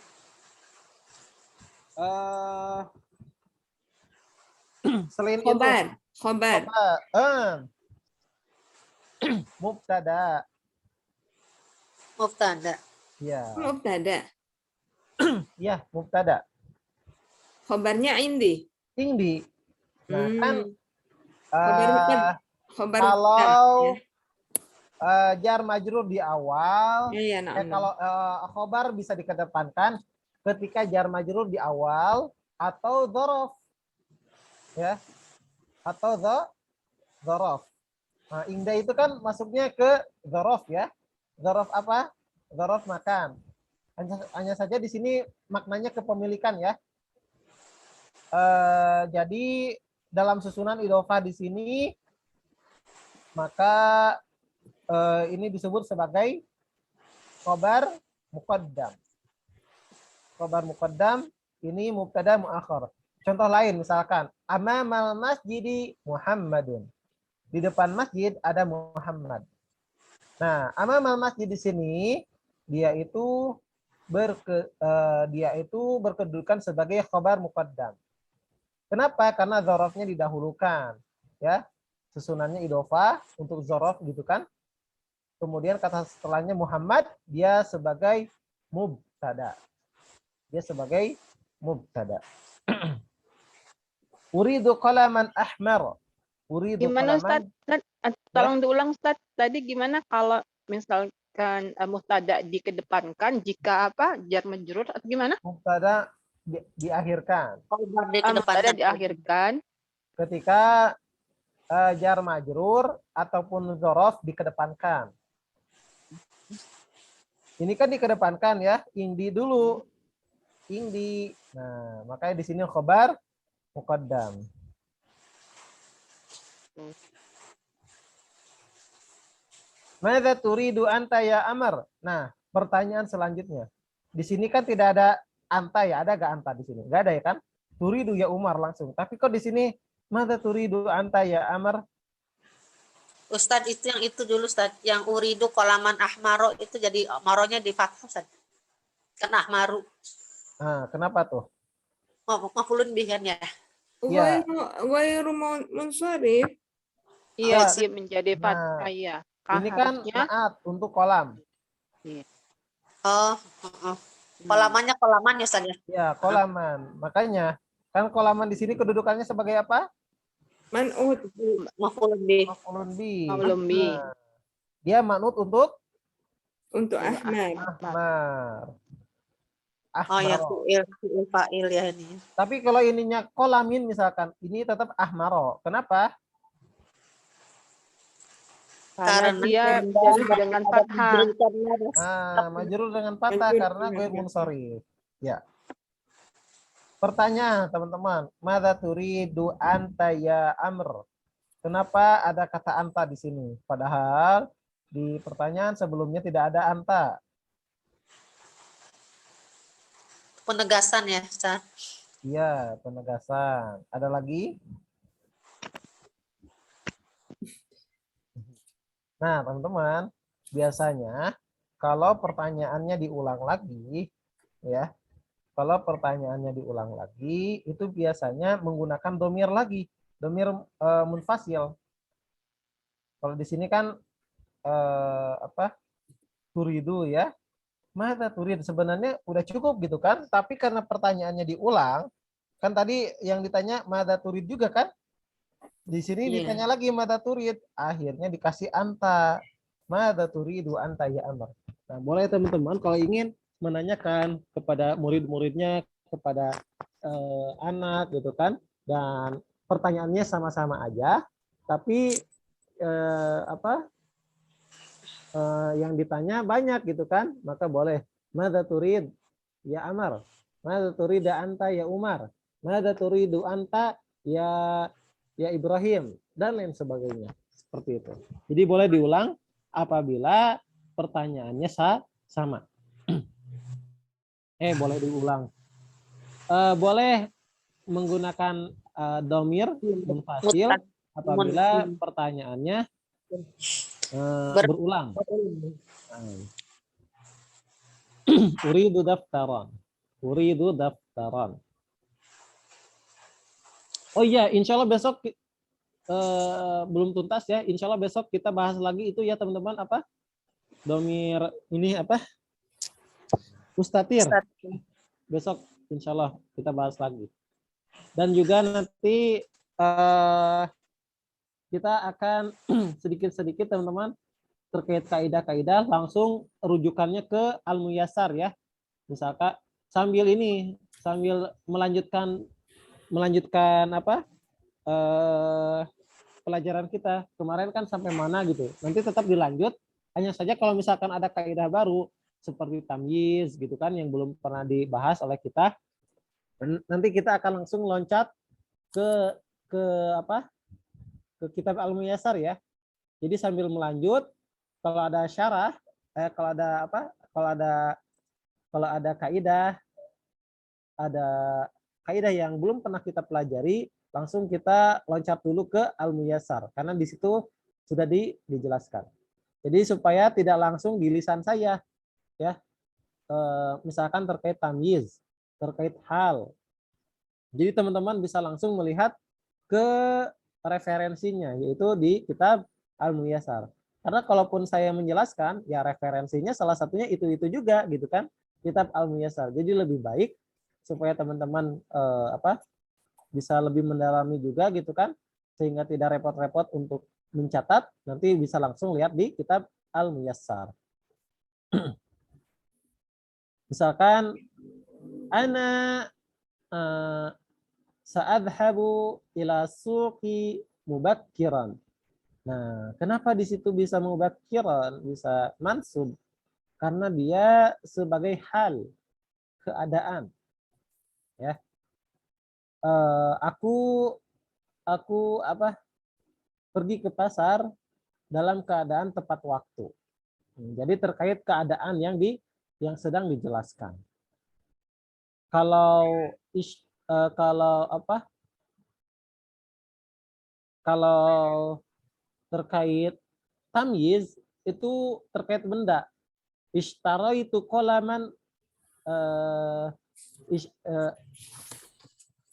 Selain Khobar. itu Khobar. mubtada. Mubtada. Ya. Mubtada. Ya, mubtada. Khobarnya indi. Indi. Nah, kan Khobar kalau jar majrur di awal, ya, kalau khobar bisa dikedepankan ketika jar majrur di awal atau dzaraf. Ya. Atau dzaraf. Nah, inda itu kan masuknya ke dzaraf ya. Dzaraf apa? Dzaraf makan. Hanya saja di sini maknanya kepemilikan ya. Jadi dalam susunan idhofah di sini maka ini disebut sebagai khobar muqaddam. Khobar muqaddam ini mubtada muakhar. Contoh lain misalkan amamal masjidi Muhammadun. Di depan masjid ada Muhammad. Nah, amamal masjid di sini dia itu berkedudukan sebagai khobar muqaddam. Kenapa? Karena dzarafnya didahulukan, ya. Susunannya idhofah untuk dzaraf gitu kan. Kemudian kata setelahnya Muhammad, dia sebagai mubtada. Dia sebagai mubtada. Uridu qalaman ahmar. Uridu Gimana qalaman. Ustaz? Tolong diulang Ustaz. Tadi gimana kalau misalkan mubtada dikedepankan jika apa? Jar majrur atau gimana? Mubtada diakhirkan. Khobar di Mubtada kedepankan. diakhirkan Ketika jar majrur ataupun dzaraf dikedepankan. Ini kan dikedepankan ya, indi dulu. Indi. Nah, makanya di sini khobar muqaddam. Madza turidu anta ya Amr? Nah, pertanyaan selanjutnya. Di sini kan tidak ada anta ya, ada gak anta di sini? Gak ada ya kan? Turidu ya Umar langsung. Tapi kok di sini madza turidu anta ya Amr? Ustadz itu dulu Ustadz, yang uridu kolaman ahmaro itu jadi maronya di fathah Ustadz. Kan ahmaru. Nah, kenapa tuh? Mafulun bih kan ya. Ya. Ghairu munsharif. Iya, Ya. dia menjadi Nah, fathah ya. ini kan Harusnya naat untuk kolam. Oh, kolamannya kolaman ya Ustadz ya. Ya, kolaman. Makanya kan kolaman di sini kedudukannya sebagai apa? Man'ut. Mafulun bih. Maf'ulun bih. Maf'ulun bih. Nah, dia manut untuk Untuk Ahmad. ahmar. Oh ya, Ahmaro. fi'il fa'il ya ini. Tapi kalau ininya kolamin misalkan, ini tetap ahmaro. Kenapa? karena dia jadi dengan fathah. Majrur dengan fathah karena ghair munsharif. Ya. Pertanyaan teman-teman, madza turidu anta ya Amr? Kenapa ada kata anta di sini? Padahal di pertanyaan sebelumnya tidak ada anta. Penegasan ya, Ustadz. Iya, penegasan. Ada lagi? Nah, teman-teman, biasanya kalau pertanyaannya diulang lagi, ya, kalau pertanyaannya diulang lagi, itu biasanya menggunakan domir lagi, domir munfasil. Kalau di sini kan turidu ya, mata turid sebenarnya udah cukup gitu kan, tapi karena pertanyaannya diulang, kan tadi yang ditanya mata turid juga kan, di sini ditanya lagi mata turid, akhirnya dikasih anta, mata turidu anta ya Amr. Nah, boleh teman-teman kalau ingin menanyakan kepada murid-muridnya, kepada anak gitu kan, dan pertanyaannya sama-sama aja, tapi yang ditanya banyak gitu kan, maka boleh madza turid ya Amr, madza turida anta ya Umar, madza turidu anta ya Ibrahim, dan lain sebagainya, seperti itu. Jadi boleh diulang apabila pertanyaannya sama. Boleh diulang. Boleh menggunakan domir munfasil apabila pertanyaannya berulang. Uridu daftaran. Uridu daftaran. Oh iya, insya Allah besok belum tuntas ya. Insya Allah besok kita bahas lagi itu ya teman-teman, apa? Domir ini apa? Mustatir. Besok insya Allah kita bahas lagi. Dan juga nanti kita akan sedikit-sedikit teman-teman terkait kaidah-kaidah langsung rujukannya ke Al-Muyassar ya. Misalkan sambil melanjutkan apa? Pelajaran kita kemarin kan sampai mana gitu. Nanti tetap dilanjut, hanya saja kalau misalkan ada kaidah baru seperti tamyiz gitu kan yang belum pernah dibahas oleh kita, nanti kita akan langsung loncat ke kitab Al-Muyassar ya. Jadi sambil melanjut, kalau ada syarah, kalau ada kaidah yang belum pernah kita pelajari, langsung kita loncat dulu ke Al-Muyassar karena di situ sudah dijelaskan. Jadi supaya tidak langsung di lisan saya ya. Misalkan terkait tamyiz, terkait hal. Jadi teman-teman bisa langsung melihat ke referensinya, yaitu di kitab Al-Muyassar. Karena kalaupun saya menjelaskan, ya referensinya salah satunya itu juga gitu kan, kitab Al-Muyassar. Jadi lebih baik supaya teman-teman bisa lebih mendalami juga gitu kan, sehingga tidak repot-repot untuk mencatat, nanti bisa langsung lihat di kitab Al-Muyassar. Misalkan ana sa'adhabu ila suqi mubakkiran. Nah, kenapa di situ bisa mubakkiran, bisa mansub? Karena dia sebagai hal, keadaan. Ya, aku pergi ke pasar dalam keadaan tepat waktu. Jadi terkait keadaan yang sedang dijelaskan. Kalau kalau terkait tamyiz itu terkait benda. Ishtara itu kolaman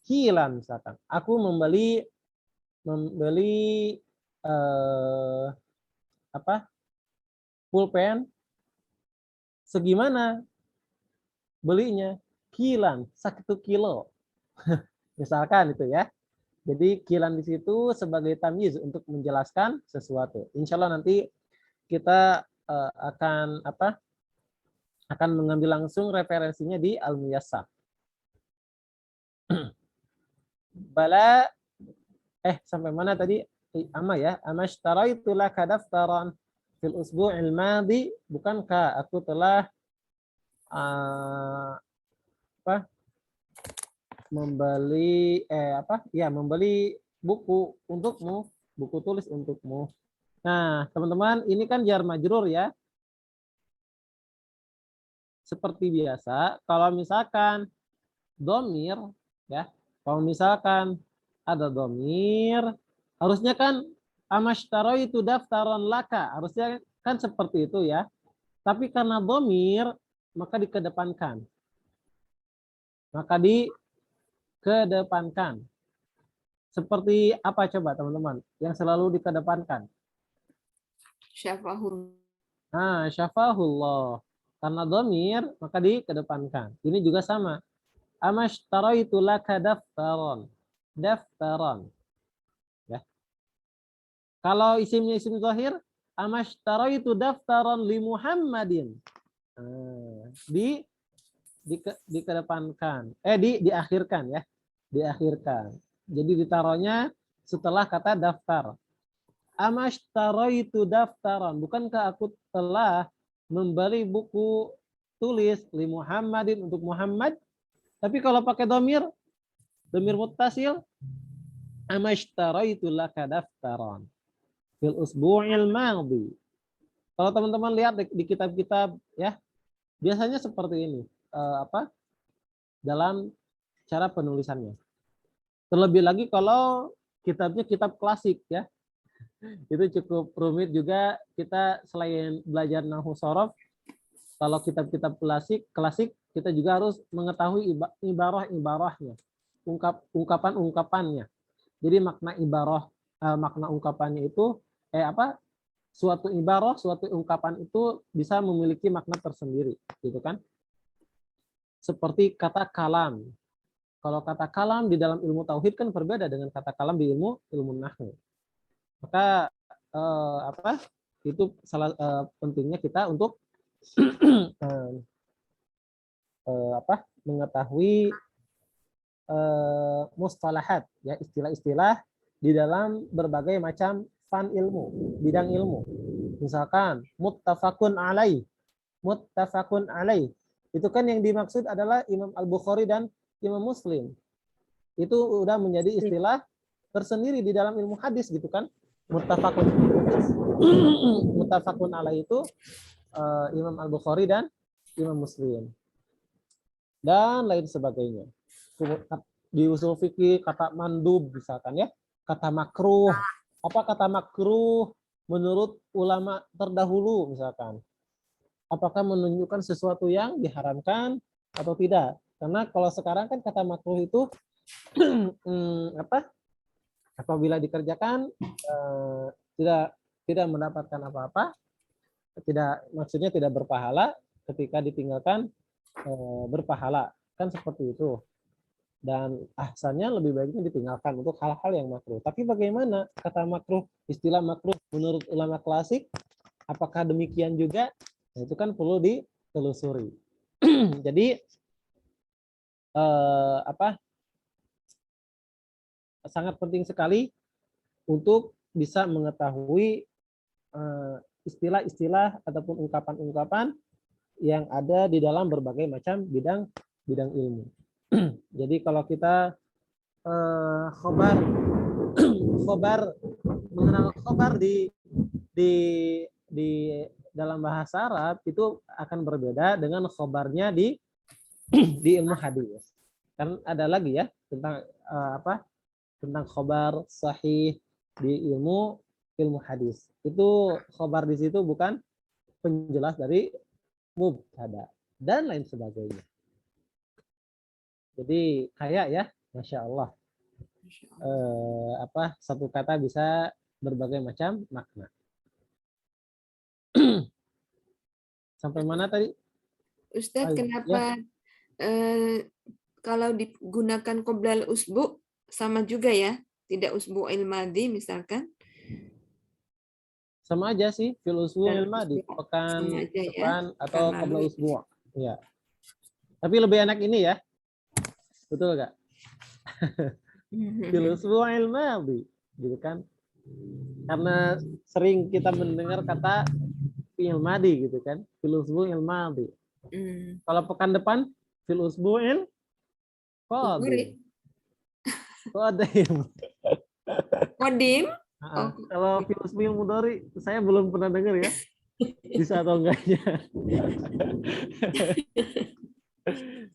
kilan misalkan. Aku membeli pulpen segimana belinya? Kilan, 1 kilo. Misalkan itu ya. Jadi kilan di situ sebagai tamyiz untuk menjelaskan sesuatu. Insya Allah nanti kita akan mengambil langsung referensinya di Al-Muyassar. Bala sampai mana tadi? Ama ya. Amastaraitu laka daftaran fil usbu'il madi, bukankah aku telah membeli buku untukmu, buku tulis untukmu. Nah, teman-teman, ini kan jar majrur ya. Seperti biasa, kalau misalkan domir ya, kalau misalkan ada domir, harusnya kan amastaraitu daftaran laka, harusnya kan seperti itu ya. Tapi karena domir, maka dikedepankan. Seperti apa coba teman-teman yang selalu dikedepankan? Syafahullah. Nah, syafahullah. Karena domir, maka dikedepankan. Ini juga sama. Amastaraitu laka daftaron. Daftaron. Ya. Kalau isimnya isim zahir, amastaraitu daftaron li Muhammadin. Nah, dikedepankan. Diakhirkan ya. Diakhirkan. Jadi ditaruhnya setelah kata daftar. Amastaraitu daftaran. Bukankah aku telah membeli buku tulis li Muhammadin untuk Muhammad? Tapi kalau pakai domir muttasil, amastaraitu laka daftaran fil usbu'il madhi. Kalau teman-teman lihat di kitab-kitab ya, biasanya seperti ini. Dalam cara penulisannya. Terlebih lagi kalau kitabnya kitab klasik ya. Itu cukup rumit juga. Kita selain belajar nahwu shorof, kalau kitab-kitab klasik kita juga harus mengetahui ibarah-ibarahnya, ungkapan-ungkapannya. Jadi makna ungkapannya itu suatu ibarah, suatu ungkapan itu bisa memiliki makna tersendiri, gitu kan? Seperti kata kalam. Kalau kata kalam di dalam ilmu tauhid kan berbeda dengan kata kalam di ilmu nahwu. Maka itu salah pentingnya kita untuk mengetahui mustalahat ya, istilah-istilah di dalam berbagai macam bidang ilmu. Misalkan muttafaqun alaih. Itu kan yang dimaksud adalah Imam Al-Bukhari dan Imam Muslim. Itu udah menjadi istilah tersendiri di dalam ilmu hadis gitu kan. Muttafaqun alaih itu Imam Al-Bukhari dan Imam Muslim. Dan lain sebagainya. Di usul fikih kata mandub misalkan ya, kata makruh. Apa kata makruh menurut ulama terdahulu misalkan? Apakah menunjukkan sesuatu yang diharamkan atau tidak? Karena kalau sekarang kan kata makruh itu apabila dikerjakan tidak mendapatkan apa-apa, maksudnya tidak berpahala, ketika ditinggalkan berpahala, kan seperti itu. Dan ahsannya lebih baiknya ditinggalkan untuk hal-hal yang makruh. Tapi bagaimana kata makruh, istilah makruh menurut ulama klasik, apakah demikian juga? Nah, itu kan perlu ditelusuri. Jadi sangat penting sekali untuk bisa mengetahui istilah-istilah ataupun ungkapan-ungkapan yang ada di dalam berbagai macam bidang ilmu. Jadi kalau kita khobar mengenal khobar di dalam bahasa Arab itu akan berbeda dengan khobarnya di ilmu hadis. Kan ada lagi ya tentang tentang khobar sahih di ilmu hadis. Itu khobar di situ bukan penjelas dari mubtada dan lain sebagainya. Jadi kayak ya, Masya Allah. Satu kata bisa berbagai macam makna. Sampai mana tadi? Ustadz, kenapa kalau digunakan qoblal usbu sama juga ya? Tidak usbu'il madhi misalkan? Sama aja sih, fil usbu'il madhi, pekan depan atau qabla usbu'. Ya. Tapi lebih enak ini ya. Betul enggak? Fil usbu'il madhi, gitu kan? Karena sering kita mendengar kata fi'il madhi gitu kan, fil usbu'il madhi. Kalau pekan depan fil usbu'il qadim. Qadim? Kalau fil usbu'il mudhari saya belum pernah dengar ya. Bisa atau enggaknya.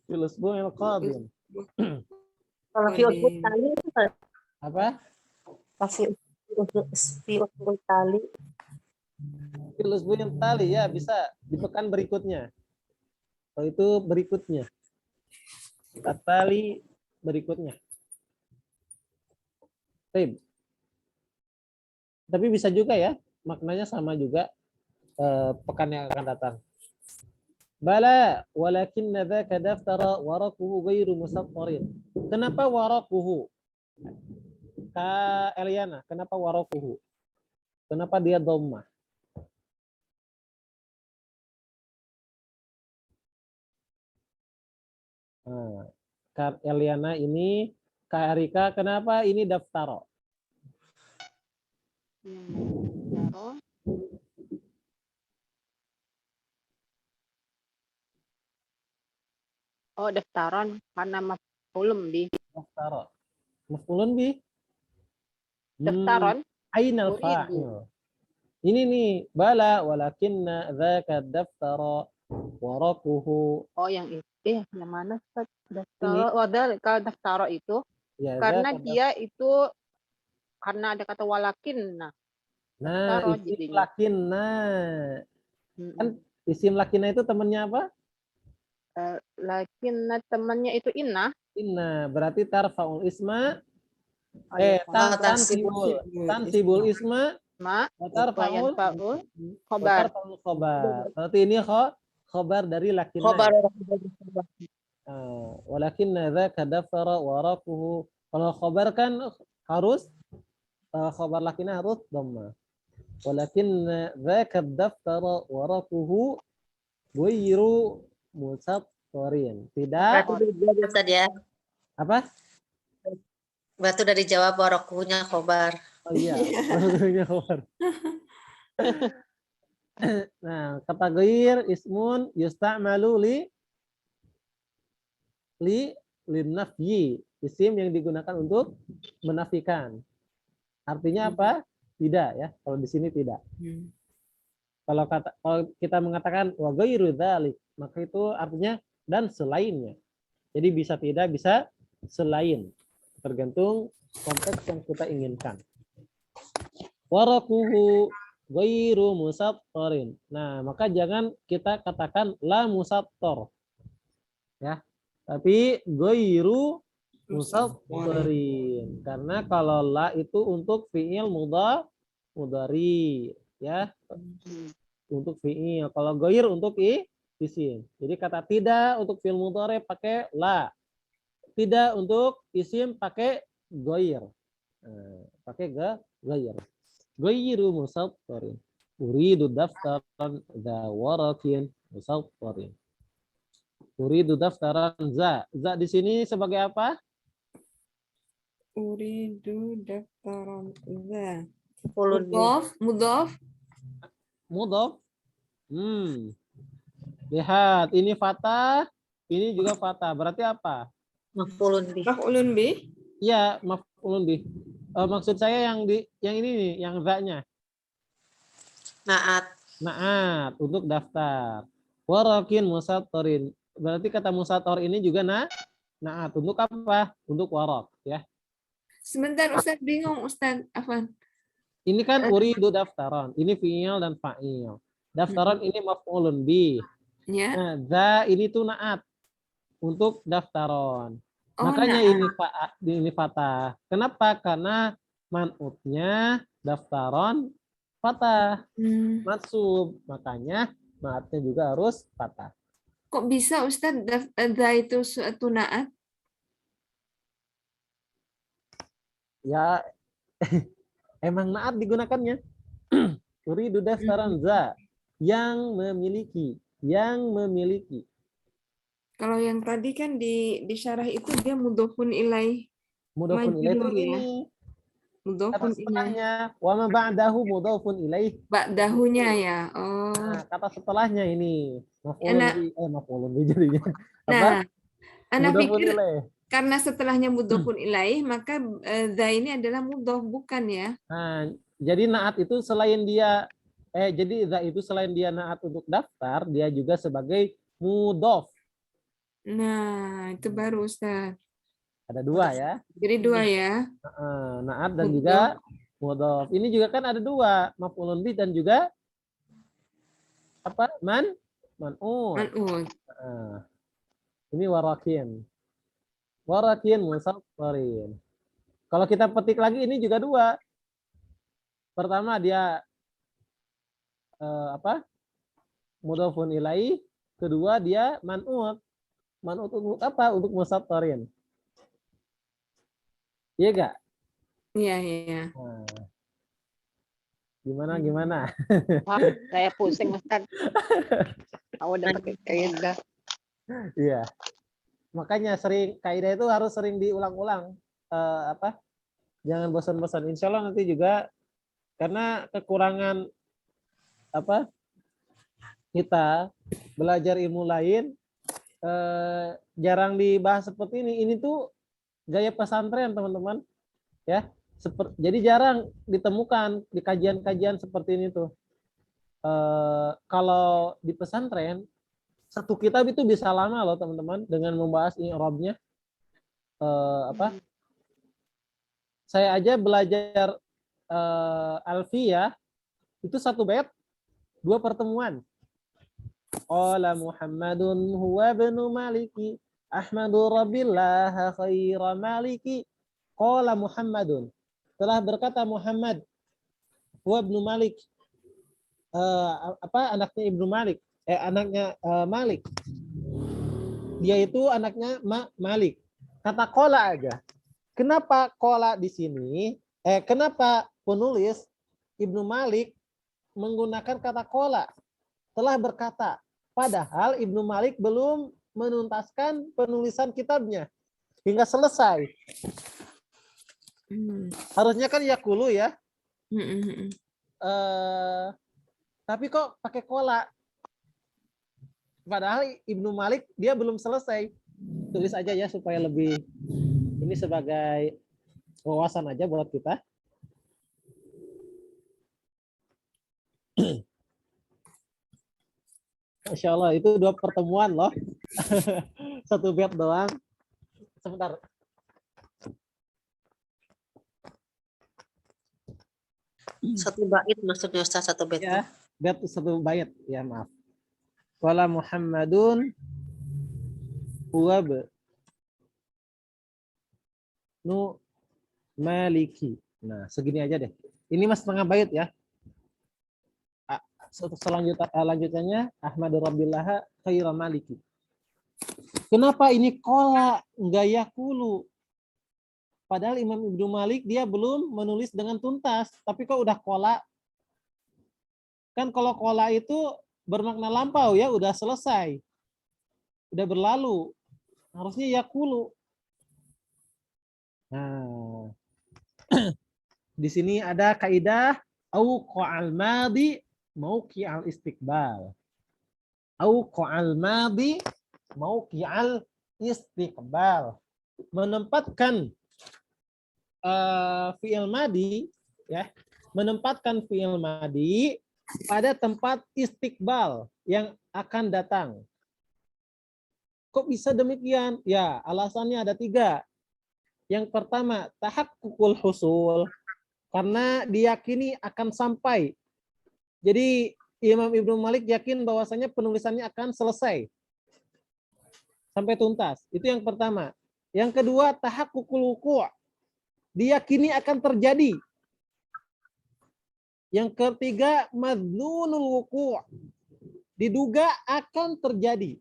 Fil usbu'il qadim. Kalau fi usbu tali itu apa? fi usbu tali. Fil usbu'il tali ya bisa di pekan berikutnya. Kalau itu berikutnya. Tali berikutnya. Tapi bisa juga ya, maknanya sama juga pekan yang akan datang. Bala walakinna dzaka daftara waraquhu ghairu musattarin. Kenapa waraquhu? Kak Eliana, kenapa waraquhu? Kenapa dia dhammah? Kak Eliana ini, Kak Erika, kenapa ini daftara? Oh, daftaran karena maf'ulun bi. Daftara. Maf'ulun bi? Daftaran. Ainal fa'il. Ini nih, bala walakinna dzaka daftara waraquhu. Oh, yang itu. Yang mana Ustaz? Daftara. Kalau daftara itu ya, karena dia itu karena ada kata walakin. Nah, isim lakinna. Kan isim lakinna itu temannya apa? Lakinna temannya itu inna. Inna, berarti tarfaul isma. Tansibul isma. Tarfaul khobar. Berarti ini khobar dari lakinna. Khobar. Walakinna dzaka daftara waraquhu. Kalau khobar kan harus khobar lakinna harus dhamma. Walakinna dzaka daftara waraquhu ghairu musattarin. Tidak. Ya. Apa? Batu dari jawab waraquhunya khobar. Oh iya, waraquhunya khobar. Nah, kata ghair ismun yusta'malu linafyi, isim yang digunakan untuk menafikan. Artinya apa? Tidak ya. Kalau di sini tidak. Kalau kita mengatakan wa ghairu dzalik, maka itu artinya dan selainnya. Jadi bisa tidak, bisa selain. Tergantung konteks yang kita inginkan. Waraquhu ghairu musattarin. Nah, maka jangan kita katakan la musattar. Ya. Tapi ghairu musattarin. Karena kalau la itu untuk fi'il mudhari, ya. Untuk fi'il. Kalau ghair untuk isim. Jadi kata tidak untuk fi'il mudhari pakai la. Tidak untuk isim pakai ghair. Pakai ghair. Ghairu musattarin. Uridu daftaran dza warakin musattarin. Uridu daftaran za. Za di sini sebagai apa? Uridu daftaran za. Maf'ulun bih. Mudhof. Mudhof. Lihat, ini fatah, ini juga fatah. Berarti apa? Maf'ulun bih. Maf'ulun bih. Iya, maf'ulun bih. Maksud saya yang ini nih, yang za-nya. Naat. Naat untuk daftar. Warakin musatorin. Berarti kata musator ini juga naat untuk apa? Untuk warak ya. Sebentar Ustaz, bingung Ustaz. Afwan. Ini kan uridu daftaron. Ini fi'il dan fa'il. Daftaron ini maf'ulun bih. Ya. Nah, za ini tuh naat untuk daftaron. Oh, Makanya naat. ini fatah. Kenapa? Karena man'utnya daftaron fatah. Mansub. Makanya naatnya juga harus fatah. Kok bisa Ustaz za itu suatu naat? Ya, emang naat digunakannya. Uridu daftaran za. Yang memiliki. Kalau yang tadi kan di syarah itu dia mudhofun ilaih. Mudhofun ilaih itu ini. Kata Mudhofun ilaih. setelahnya wa ma ba'dahu mudhofun ilaih. Ba'dahunya ya. Oh. Nah, kata setelahnya ini maf'ulun bi jadinya. Nah, Apa? ana Mudhofun pikir ilaih. karena setelahnya mudhofun ilaih maka za ini adalah mudhof, bukan ya? Nah, jadi naat itu selain dia jadi za itu selain dia naat untuk daftar, dia juga sebagai mudhof. Nah, itu baru Ustaz. Ada dua ya. Jadi dua ya. Naat dan juga mudhof. Ini juga kan ada dua, maf'ulun bih dan juga apa? Man'ut. Ini warakin. Warakin musaffarin. Kalau kita petik lagi ini juga dua. Pertama dia mudhofun ilaih, kedua dia man'ut. Man'ut untuk apa? Untuk musaffarin. Iya enggak? Iya. Nah. Gimana? Wah, saya pusing Ustaz. Aku udah pakai kaidah. Iya. Makanya kaidah itu harus sering diulang-ulang. Jangan bosan-bosan. Insya Allah nanti juga karena kekurangan kita belajar ilmu lain jarang dibahas seperti ini. Ini tuh gaya pesantren teman-teman ya. Jadi jarang ditemukan di kajian-kajian seperti ini tuh. Kalau di pesantren satu kitab itu bisa lama loh teman-teman dengan membahas i'rabnya. Saya aja belajar Alfiyah itu satu bait 2 pertemuan. Qala Muhammadun huwa ibnu Maliki Ahmadu Rabbillah khaira Maliki. Qala Muhammadun, telah berkata Muhammad, huwa ibnu Malik, anaknya Ibnu Malik, anaknya Malik. Dia itu anaknya Malik. Kata qala aja. Kenapa qala di sini? Kenapa penulis Ibnu Malik menggunakan kata qala? Telah berkata. Padahal Ibnu Malik belum menuntaskan penulisan kitabnya hingga selesai. Harusnya kan yaqulu ya. Tapi kok pakai qala? Padahal Ibnu Malik dia belum selesai. Tulis aja ya supaya lebih ini sebagai wawasan aja buat kita. Masya Allah, itu 2 pertemuan loh. 1 bait doang. Sebentar. Satu bait maksudnya Ustaz, satu bait. Ya, bait 1 bait. Ya, maaf. Qala Muhammadun huwa ibnu Maliki. Nah, segini aja deh. Ini mas setengah bait ya. Lanjutannya Ahmadu Rabbillah khaira Maliki. Kenapa ini qala enggak yaqulu? Padahal Imam Ibnu Malik dia belum menulis dengan tuntas, tapi kok udah qala? Kan kalau qala itu bermakna lampau ya, udah selesai. Udah berlalu. Harusnya yaqulu. Nah, di sini ada kaidah auqa'al madi mauqi'al istiqbal. Auqa'al madi mauqi'al istiqbal. Menempatkan fi'il madi, ya, menempatkan fi'il madi pada tempat istiqbal yang akan datang. Kok bisa demikian? Ya, alasannya ada 3. Yang pertama, tahakkukul husul, karena diyakini akan sampai. Jadi Imam Ibnu Malik yakin bahwasanya penulisannya akan selesai sampai tuntas. Itu yang pertama. Yang kedua, tahakkukul wuqu', diyakini akan terjadi. Yang ketiga, madzunul wuqu', diduga akan terjadi.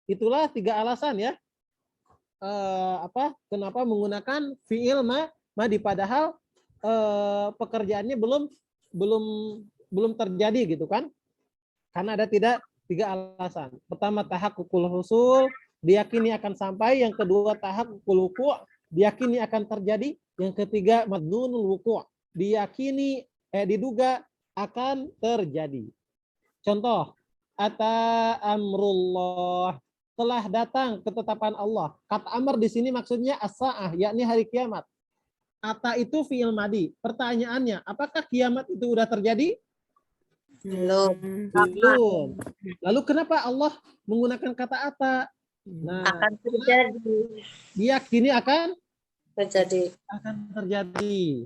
Itulah 3 alasan ya. Kenapa menggunakan fi'il madi padahal pekerjaannya belum terjadi gitu kan? Karena ada 3 alasan. Pertama, tahakkukul husul, diyakini akan sampai. Yang kedua, tahakkukul wuqu', diyakini akan terjadi. Yang ketiga, madzunul wuqu', diyakini diduga akan terjadi. Contoh, ata amrullah, telah datang ketetapan Allah. Kata amr di sini maksudnya as-sa'ah, yakni hari kiamat. Ata itu fi'il madi. Pertanyaannya, apakah kiamat itu udah terjadi? Belum. Belum. Lalu kenapa Allah menggunakan kata ata? Nah, Akan terjadi. diyakini akan Terjadi.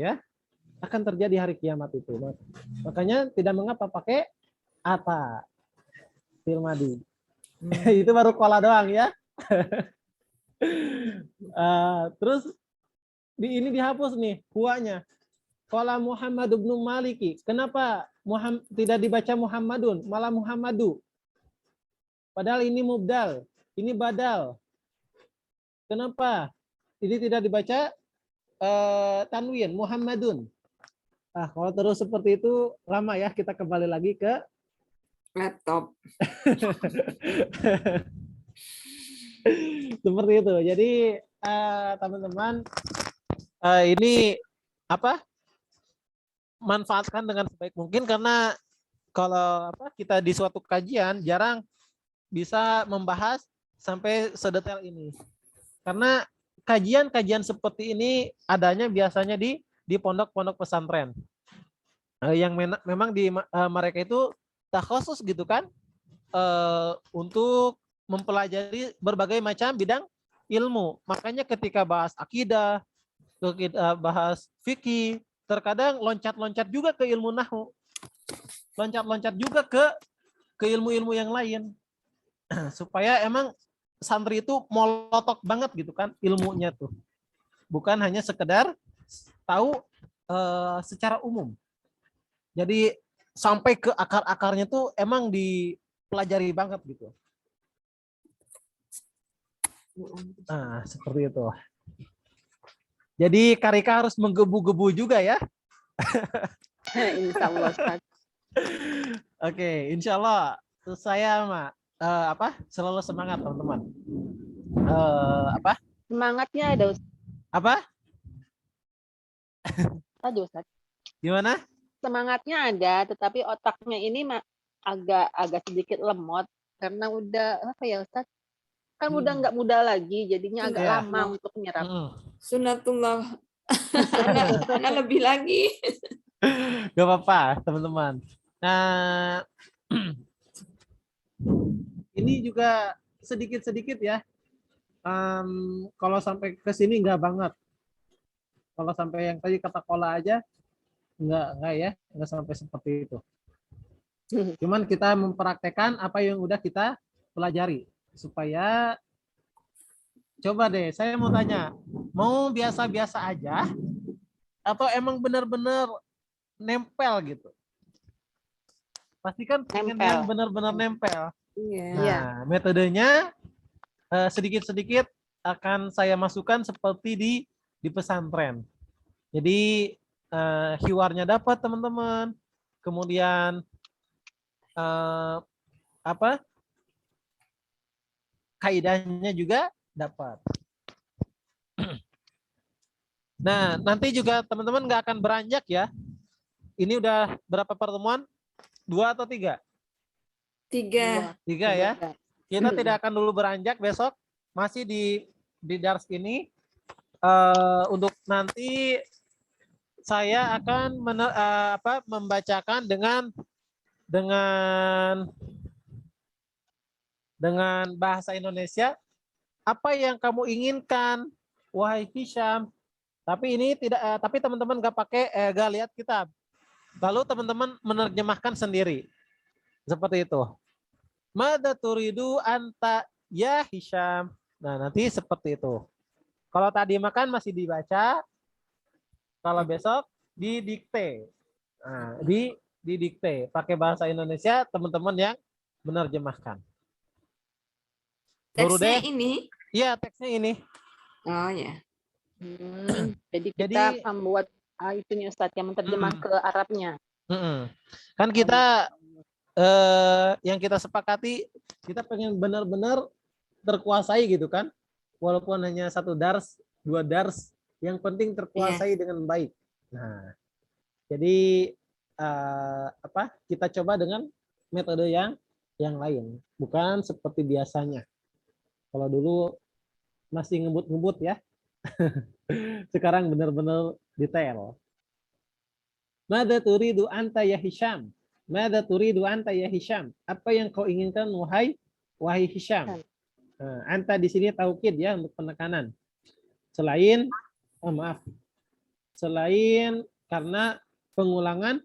ya. Akan terjadi hari kiamat itu. Makanya tidak mengapa pakai ata fi'il madi. Itu baru kola doang ya. Terus ini dihapus nih kuanya. Kola Muhammad bin Maliki. Kenapa tidak dibaca Muhammadun, malah Muhammadu? Padahal ini mubdal, ini badal. Kenapa ini tidak dibaca tanwin Muhammadun? Kalau terus seperti itu lama ya, kita kembali lagi ke Laptop. Seperti itu. Jadi teman-teman ini manfaatkan dengan sebaik mungkin, karena kalau kita di suatu kajian jarang bisa membahas sampai sedetail ini. Karena kajian-kajian seperti ini adanya biasanya di pondok-pondok pesantren. Yang memang di mereka itu takhusus gitu kan, untuk mempelajari berbagai macam bidang ilmu. Makanya ketika bahas akidah, bahas fikih, terkadang loncat-loncat juga ke ilmu nahwu, loncat-loncat juga ke ilmu-ilmu yang lain, supaya emang santri itu molotok banget gitu kan ilmunya tuh, bukan hanya sekedar tahu secara umum. Jadi sampai ke akar-akarnya tuh emang dipelajari banget gitu. Nah, seperti itu. Jadi Karika harus menggebu-gebu juga ya. Insya Allah, Ustaz. Oke, insya Allah saya selalu semangat teman-teman. Semangatnya ada, Ustaz. Apa? Tadi, Ustaz. Gimana? Semangatnya ada, tetapi otaknya ini agak sedikit lemot karena udah Ustaz? Kan udah nggak muda lagi, jadinya agak lama untuk menyerap. Sunatullah. Karena lebih lagi. Gak apa-apa teman-teman. Nah, ini juga sedikit-sedikit ya. Kalau sampai ke sini nggak banget. Kalau sampai yang tadi kata kola aja nggak sampai seperti itu. Cuman kita mempraktekkan apa yang udah kita pelajari supaya, coba deh saya mau tanya, mau biasa-biasa aja atau emang benar-benar nempel gitu? Pastikan pengen yang benar-benar nempel. Nah, metodenya sedikit-sedikit akan saya masukkan seperti di pesantren. Jadi hiwarnya dapat teman-teman, kemudian kaidahnya juga dapat. Nah, nanti juga teman-teman nggak akan beranjak ya. Ini udah berapa pertemuan? 2 atau 3? 3. 3 ya. Kita tidak akan dulu beranjak besok. Masih di dars ini. Untuk nanti saya akan membacakan dengan bahasa Indonesia apa yang kamu inginkan, wahai Hisham. Tapi ini tidak, tapi teman-teman gak lihat kitab. Lalu teman-teman menerjemahkan sendiri. Seperti itu. Mada turidu anta ya Hisham. Nah, nanti seperti itu. Kalau tadi makan masih dibaca. Kalau besok didikte. Nah, didikte pakai bahasa Indonesia teman-teman yang menerjemahkan. Teksnya ini? Iya, teksnya ini. Oh ya. Jadi kita membuat itunya Ustaz yang menerjemah ke Arabnya. Kan kita yang kita sepakati kita pengen benar-benar terkuasai gitu kan. Walaupun hanya 1 dars, 2 dars, yang penting terkuasai dengan baik. Nah, jadi kita coba dengan metode yang lain, bukan seperti biasanya. Kalau dulu masih ngebut-ngebut ya. Sekarang benar-benar detail. Mada turidu anta ya Hisham? Mada turidu anta ya Hisham? Apa yang kau inginkan wahai Hisham? Nah, anta di sini taukid ya untuk penekanan. Selain karena pengulangan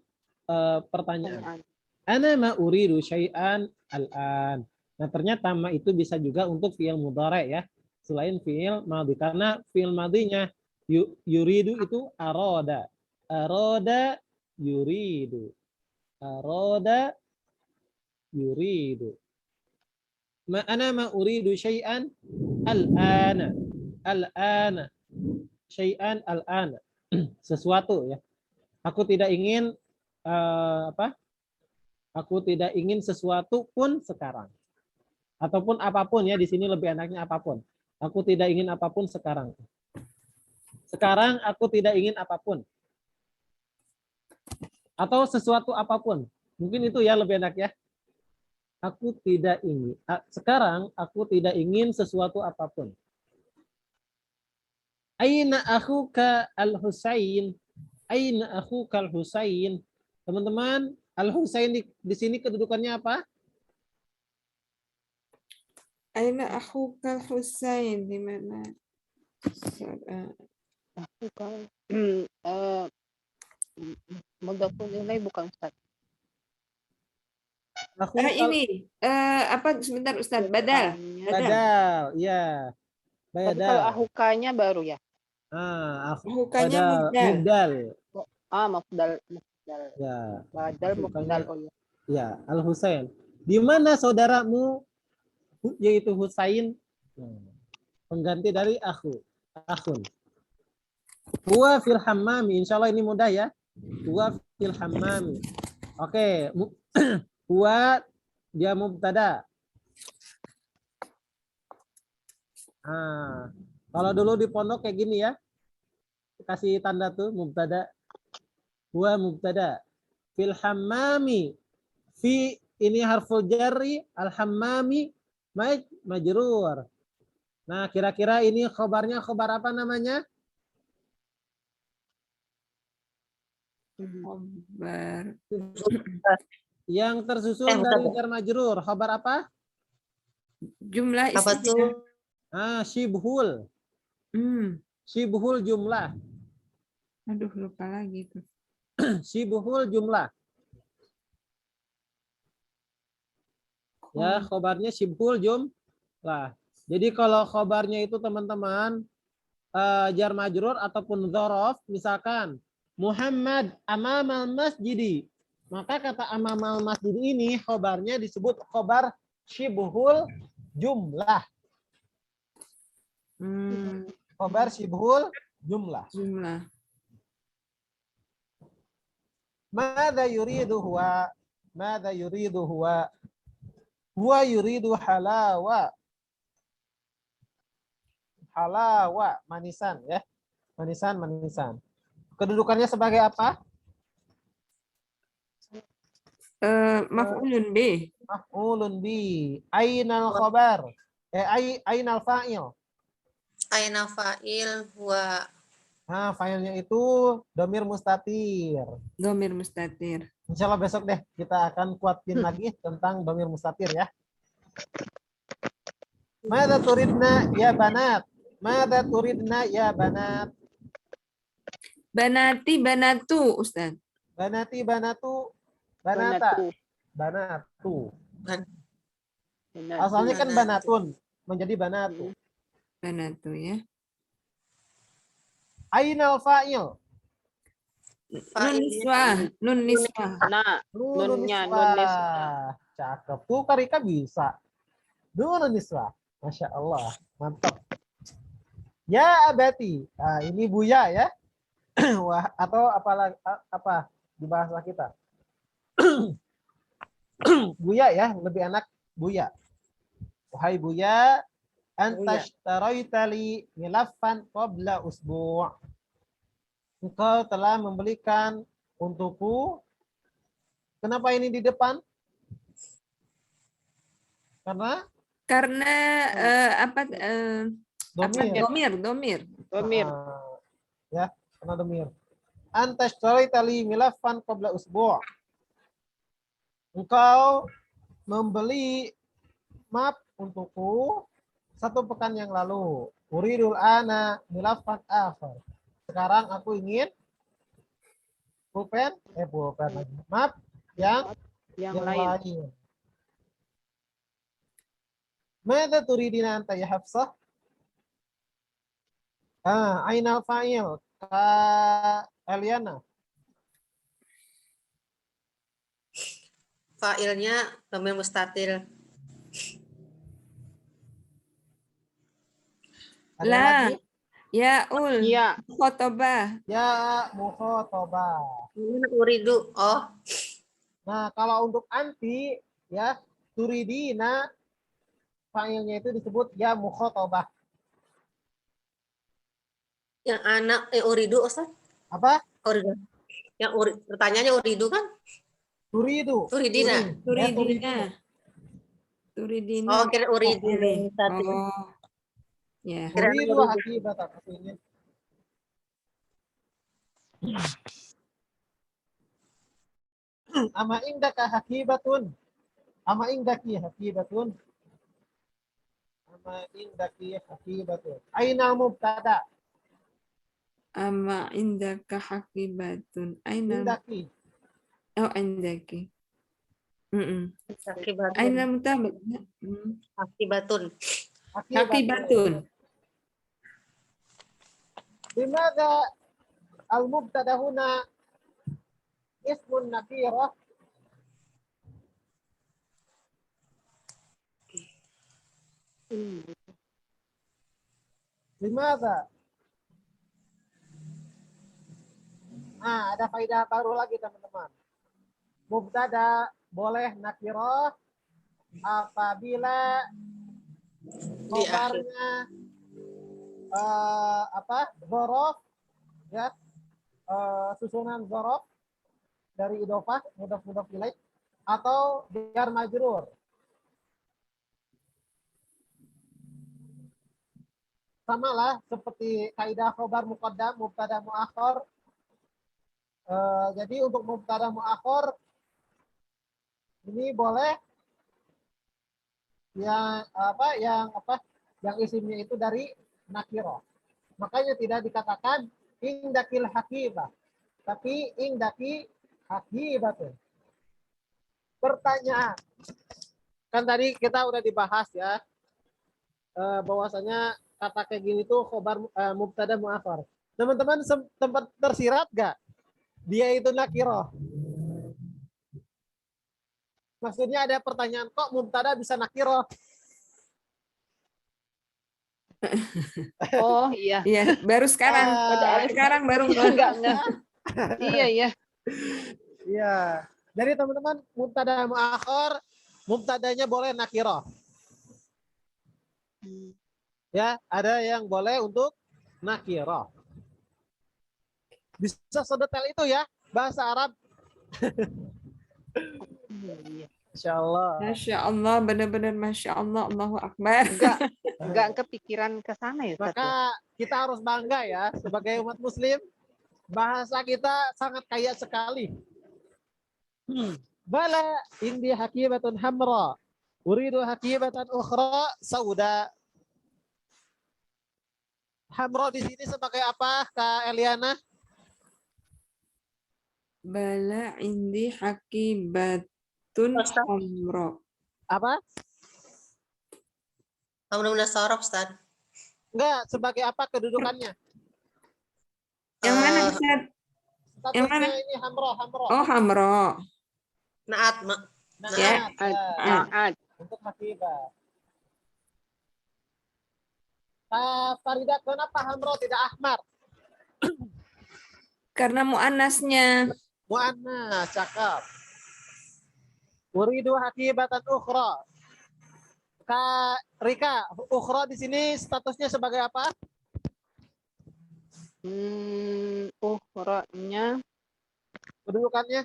pertanyaan. Ana ma uridu syai'an al-an. Nah, ternyata ma itu bisa juga untuk fi'il mudhari' ya. Selain fi'il madhi, karena fi'il madhinya yuridu itu arada. Arada yuridu. Arada yuridu. Ana ma uridu syai'an al-ana. Al-ana. Syai'an al-ana. Sesuatu ya. Aku tidak ingin Aku tidak ingin sesuatu pun sekarang. Ataupun apapun ya, di sini lebih enaknya apapun. Aku tidak ingin apapun sekarang. Sekarang aku tidak ingin apapun. Atau sesuatu apapun. Mungkin itu ya lebih enak ya. Aku tidak ingin. Sekarang aku tidak ingin sesuatu apapun. Aina akhuka al-Husain? Aina akhuka al-Husain? Teman-teman, Al-Husain di sini kedudukannya apa? Aina akhuka Husain, di mana? Mudhafun ilaih bukan Ustaz. Ini sebentar Ustaz, badal. Badal, ya. Tapi kalau ahukanya baru ya. Ahukanya mubdal. Mubdal. Ya. Badal mubdal. Oh ya. Ya, Al-Husain. Di mana saudaramu yaitu Husain? Pengganti dari akhun. Huwa fil hammami. Insyaallah ini mudah ya. Huwa fil hammami. Oke, huwa dia mubtada. Kalau dulu di pondok kayak gini ya. Kasih tanda tuh mubtada. Huwa mubtada. Fil hammami. Fi ini harful jarri, al-hammami majrur. Nah, kira-kira ini khobarnya khobar apa namanya? Khobar. Yang tersusun dari jar majrur. Khobar apa? Jumlah Apa tuh? Shibhul. Shibhul jumlah. Aduh, lupa lagi tuh. Shibhul jumlah. Ya, khobarnya shibhul jumlah. Jadi kalau khobarnya itu teman-teman jar majrur ataupun dzaraf, misalkan Muhammad amamal masjidi, maka kata amamal masjid ini khobarnya disebut khobar shibhul jumlah. Khobar shibhul jumlah. Mada yuridu huwa? Mada yuridu huwa? Huwa yuridu halawa. Halawa, manisan ya. Manisan, manisan. Kedudukannya sebagai apa? Maf'ulun bih. Maf'ulun bi. Ainal khabar. Ainal fa'il. Aina fa'il huwa Nah, fa'ilnya itu domir mustatir. Dhamir mustatir. Insya Allah besok deh kita akan kuatin lagi tentang domir mustatir ya. Mada turidna ya banat. Mada turidna ya banat. Banati banatu, Ustaz. Banati banatu. Banata. Banatu. Banatu. Banatu. Asalnya kan Banatu. banatun. Menjadi banatu. Banatu ya. Ainal fa'il. Nun Fa'ilnya niswah. Nun niswah. Nah, Nunun nunnya, niswah. nun niswah. Cakep. Tuh Karika bisa. Nunun niswah. Masya Allah. Mantap. Ya abati. Nah, ini Buya ya. Wah, atau apa di bahasa kita? Buya ya, lebih enak Buya. Wahai Buya, antashtarayta li milaffan qabla usbu'. Engkau telah membelikan untukku. Kenapa ini di depan? Karena Apa domir. domir. Domir. Ya, karena domir. Antashtarayta li milaffan qabla usbu'. Engkau membeli map untukku 1 pekan yang lalu. Uridul ana milaffan akhar. Sekarang aku ingin pulpen lagi. Map yang Yang lain. lain. Mada turidina anta ya Hafsah? Ainal fa'il. Ka Eliana. fa'ilnya domir mustatir. Ada La. lagi? Yaul. Iya. Khotobah. Ya mukhotoba. Ini uridu. Oh, Nah, kalau untuk anti ya turidina fa'ilnya itu disebut ya mukhotobah. yang anak uridu Ustaz. Apa? Uridu. Yang pertanyaannya uridu kan? Turidu. Turidina. Turidina. Turidina. Oh, kira uridu. Mustatir. Oh. Ya. Kira Turidu uridu. hakibatan artinya. Ama indaka hakibatun. Ama indaki hakibatun. Ama indaki hakibatun. Ainal mubtada. Ama indaka hakibatun. Aina. Indaki. Oh, indaki. Akibatun. Aina mutabak. Akibatun. Hakibatun. Limadha al-mubtada huna ismun nakirah? Limadha? Ada faedah baru lagi teman-teman. Mubtada boleh nakirah apabila khobarnya dzaraf ya, susunan dzaraf dari idofah mudhaf ilaih atau jar majrur. Sama lah seperti kaidah khobar muqaddam, mubtada muakhir. Jadi untuk mubtada muakhir ini boleh yang isimnya itu dari nakiro. Makanya tidak dikatakan indakil hakibah, tapi indaki hakibatun. Pertanyaan, kan tadi kita udah dibahas ya, bahwasanya kata kayak gini tuh khobar mubtada muakhir. Teman-teman tempat tersirat gak? Dia itu nakiro. Maksudnya ada pertanyaan, kok mubtada bisa nakiro? Oh iya. Iya, baru sekarang. Sekarang baru Enggak. Iya ya. Iya. Jadi teman-teman, mubtada muakhir, mubtadanya boleh nakiro. Ya, ada yang boleh untuk nakiro. Bisa sedetail itu ya bahasa Arab. Iya. Insya Allah. Masya Allah, benar-benar Masya Allah, Allahu Akbar. Enggak kepikiran ke sana ya, Ustaz? Maka kita harus bangga ya sebagai umat Muslim. Bahasa kita sangat kaya sekali. Bala indi hakibatun hamra. Uridu hakibatan ukhra sauda. Hamra di sini sebagai apa, Kak Eliana? Bala indi hakibatun Ustaz. homro. Apa? Amr bin Saraf, Ustaz. Enggak, sebagai apa kedudukannya? Yang mana Eh, Ustaz? Yang mana? Statusnya ini hamra. Oh, hamro. Naat, Mak. Nah, Ya. Naat. untuk hakibah. Farida, kenapa hamra tidak ahmar? Karena muannasnya. Mu'annas, cakap. Uridu hakibatan ukhra. Kak Rika, ukhra di sini statusnya sebagai apa? Ukhra-nya Kedudukannya?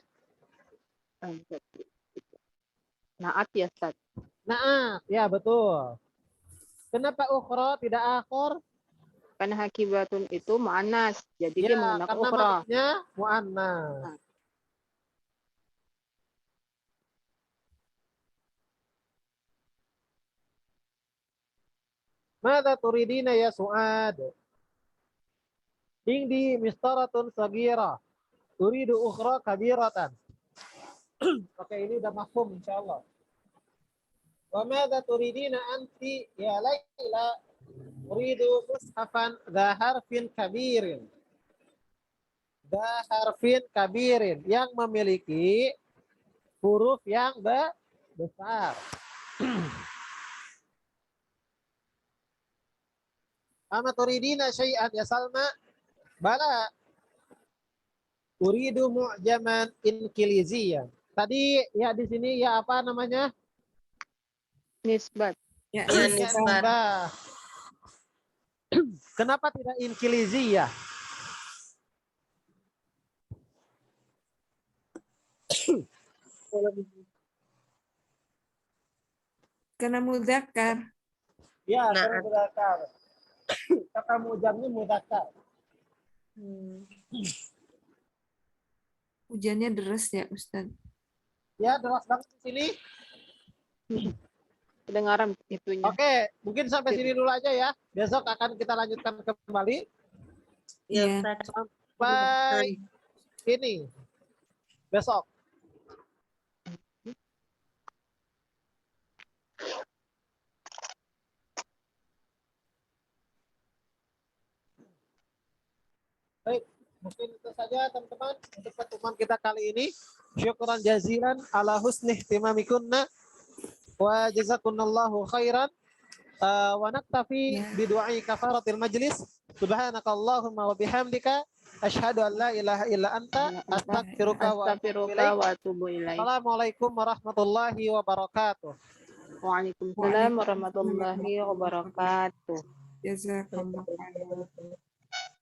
naat ya, Ustaz. Nah, ya betul. Kenapa ukhra tidak akhor? Karena hakibatun itu mu'annas, jadi dia Ya, menggunakan karena ukhra. maksudnya mu'annas. Mada turidina ya Su'ad? Indi mistaratun sagira. Turidu ukhra kabiratan. Oke, ini udah mafhum insyaallah. Wa mada turidina anti ya Laila? Uridu mushafan dha harfin kabirin. Dha harfin kabirin yang memiliki huruf yang besar. Ama turidina syai'an ya Salma? Bala. Uridu mu'jaman inkiliziyan. Tadi ya di sini ya apa namanya? Nisbat. Ya, Ya, nisbat. Nisbah. Kenapa tidak inkiliziyah? Karena mudzakkar. Ya, Nah. karena mudzakkar. Kata mujamnya mudzakkar. Hujannya deras ya, Ustaz. Ya, deras banget di sini. Kedengaran itunya. Oke, mungkin sampai sini dulu aja ya. Besok akan kita lanjutkan kembali Iya. Ya, Ustaz. sampai ini. Besok. Baik, mungkin itu saja teman-teman untuk pertemuan kita kali ini. Syukran jazilan ala husni ihtimamikunna wa jazakunallahu khairan. Wa naktafi bidu'ai kafaratil majlis. Subhanakallahumma wa bihamdika asyhadu an la ilaha illa anta astaghfiruka wa atubu Astaghfiruka ilaik. wa atubu ilaik. Assalamualaikum warahmatullahi wabarakatuh. Waalaikumsalam warahmatullahi wabarakatuh. Jazakallah khairan.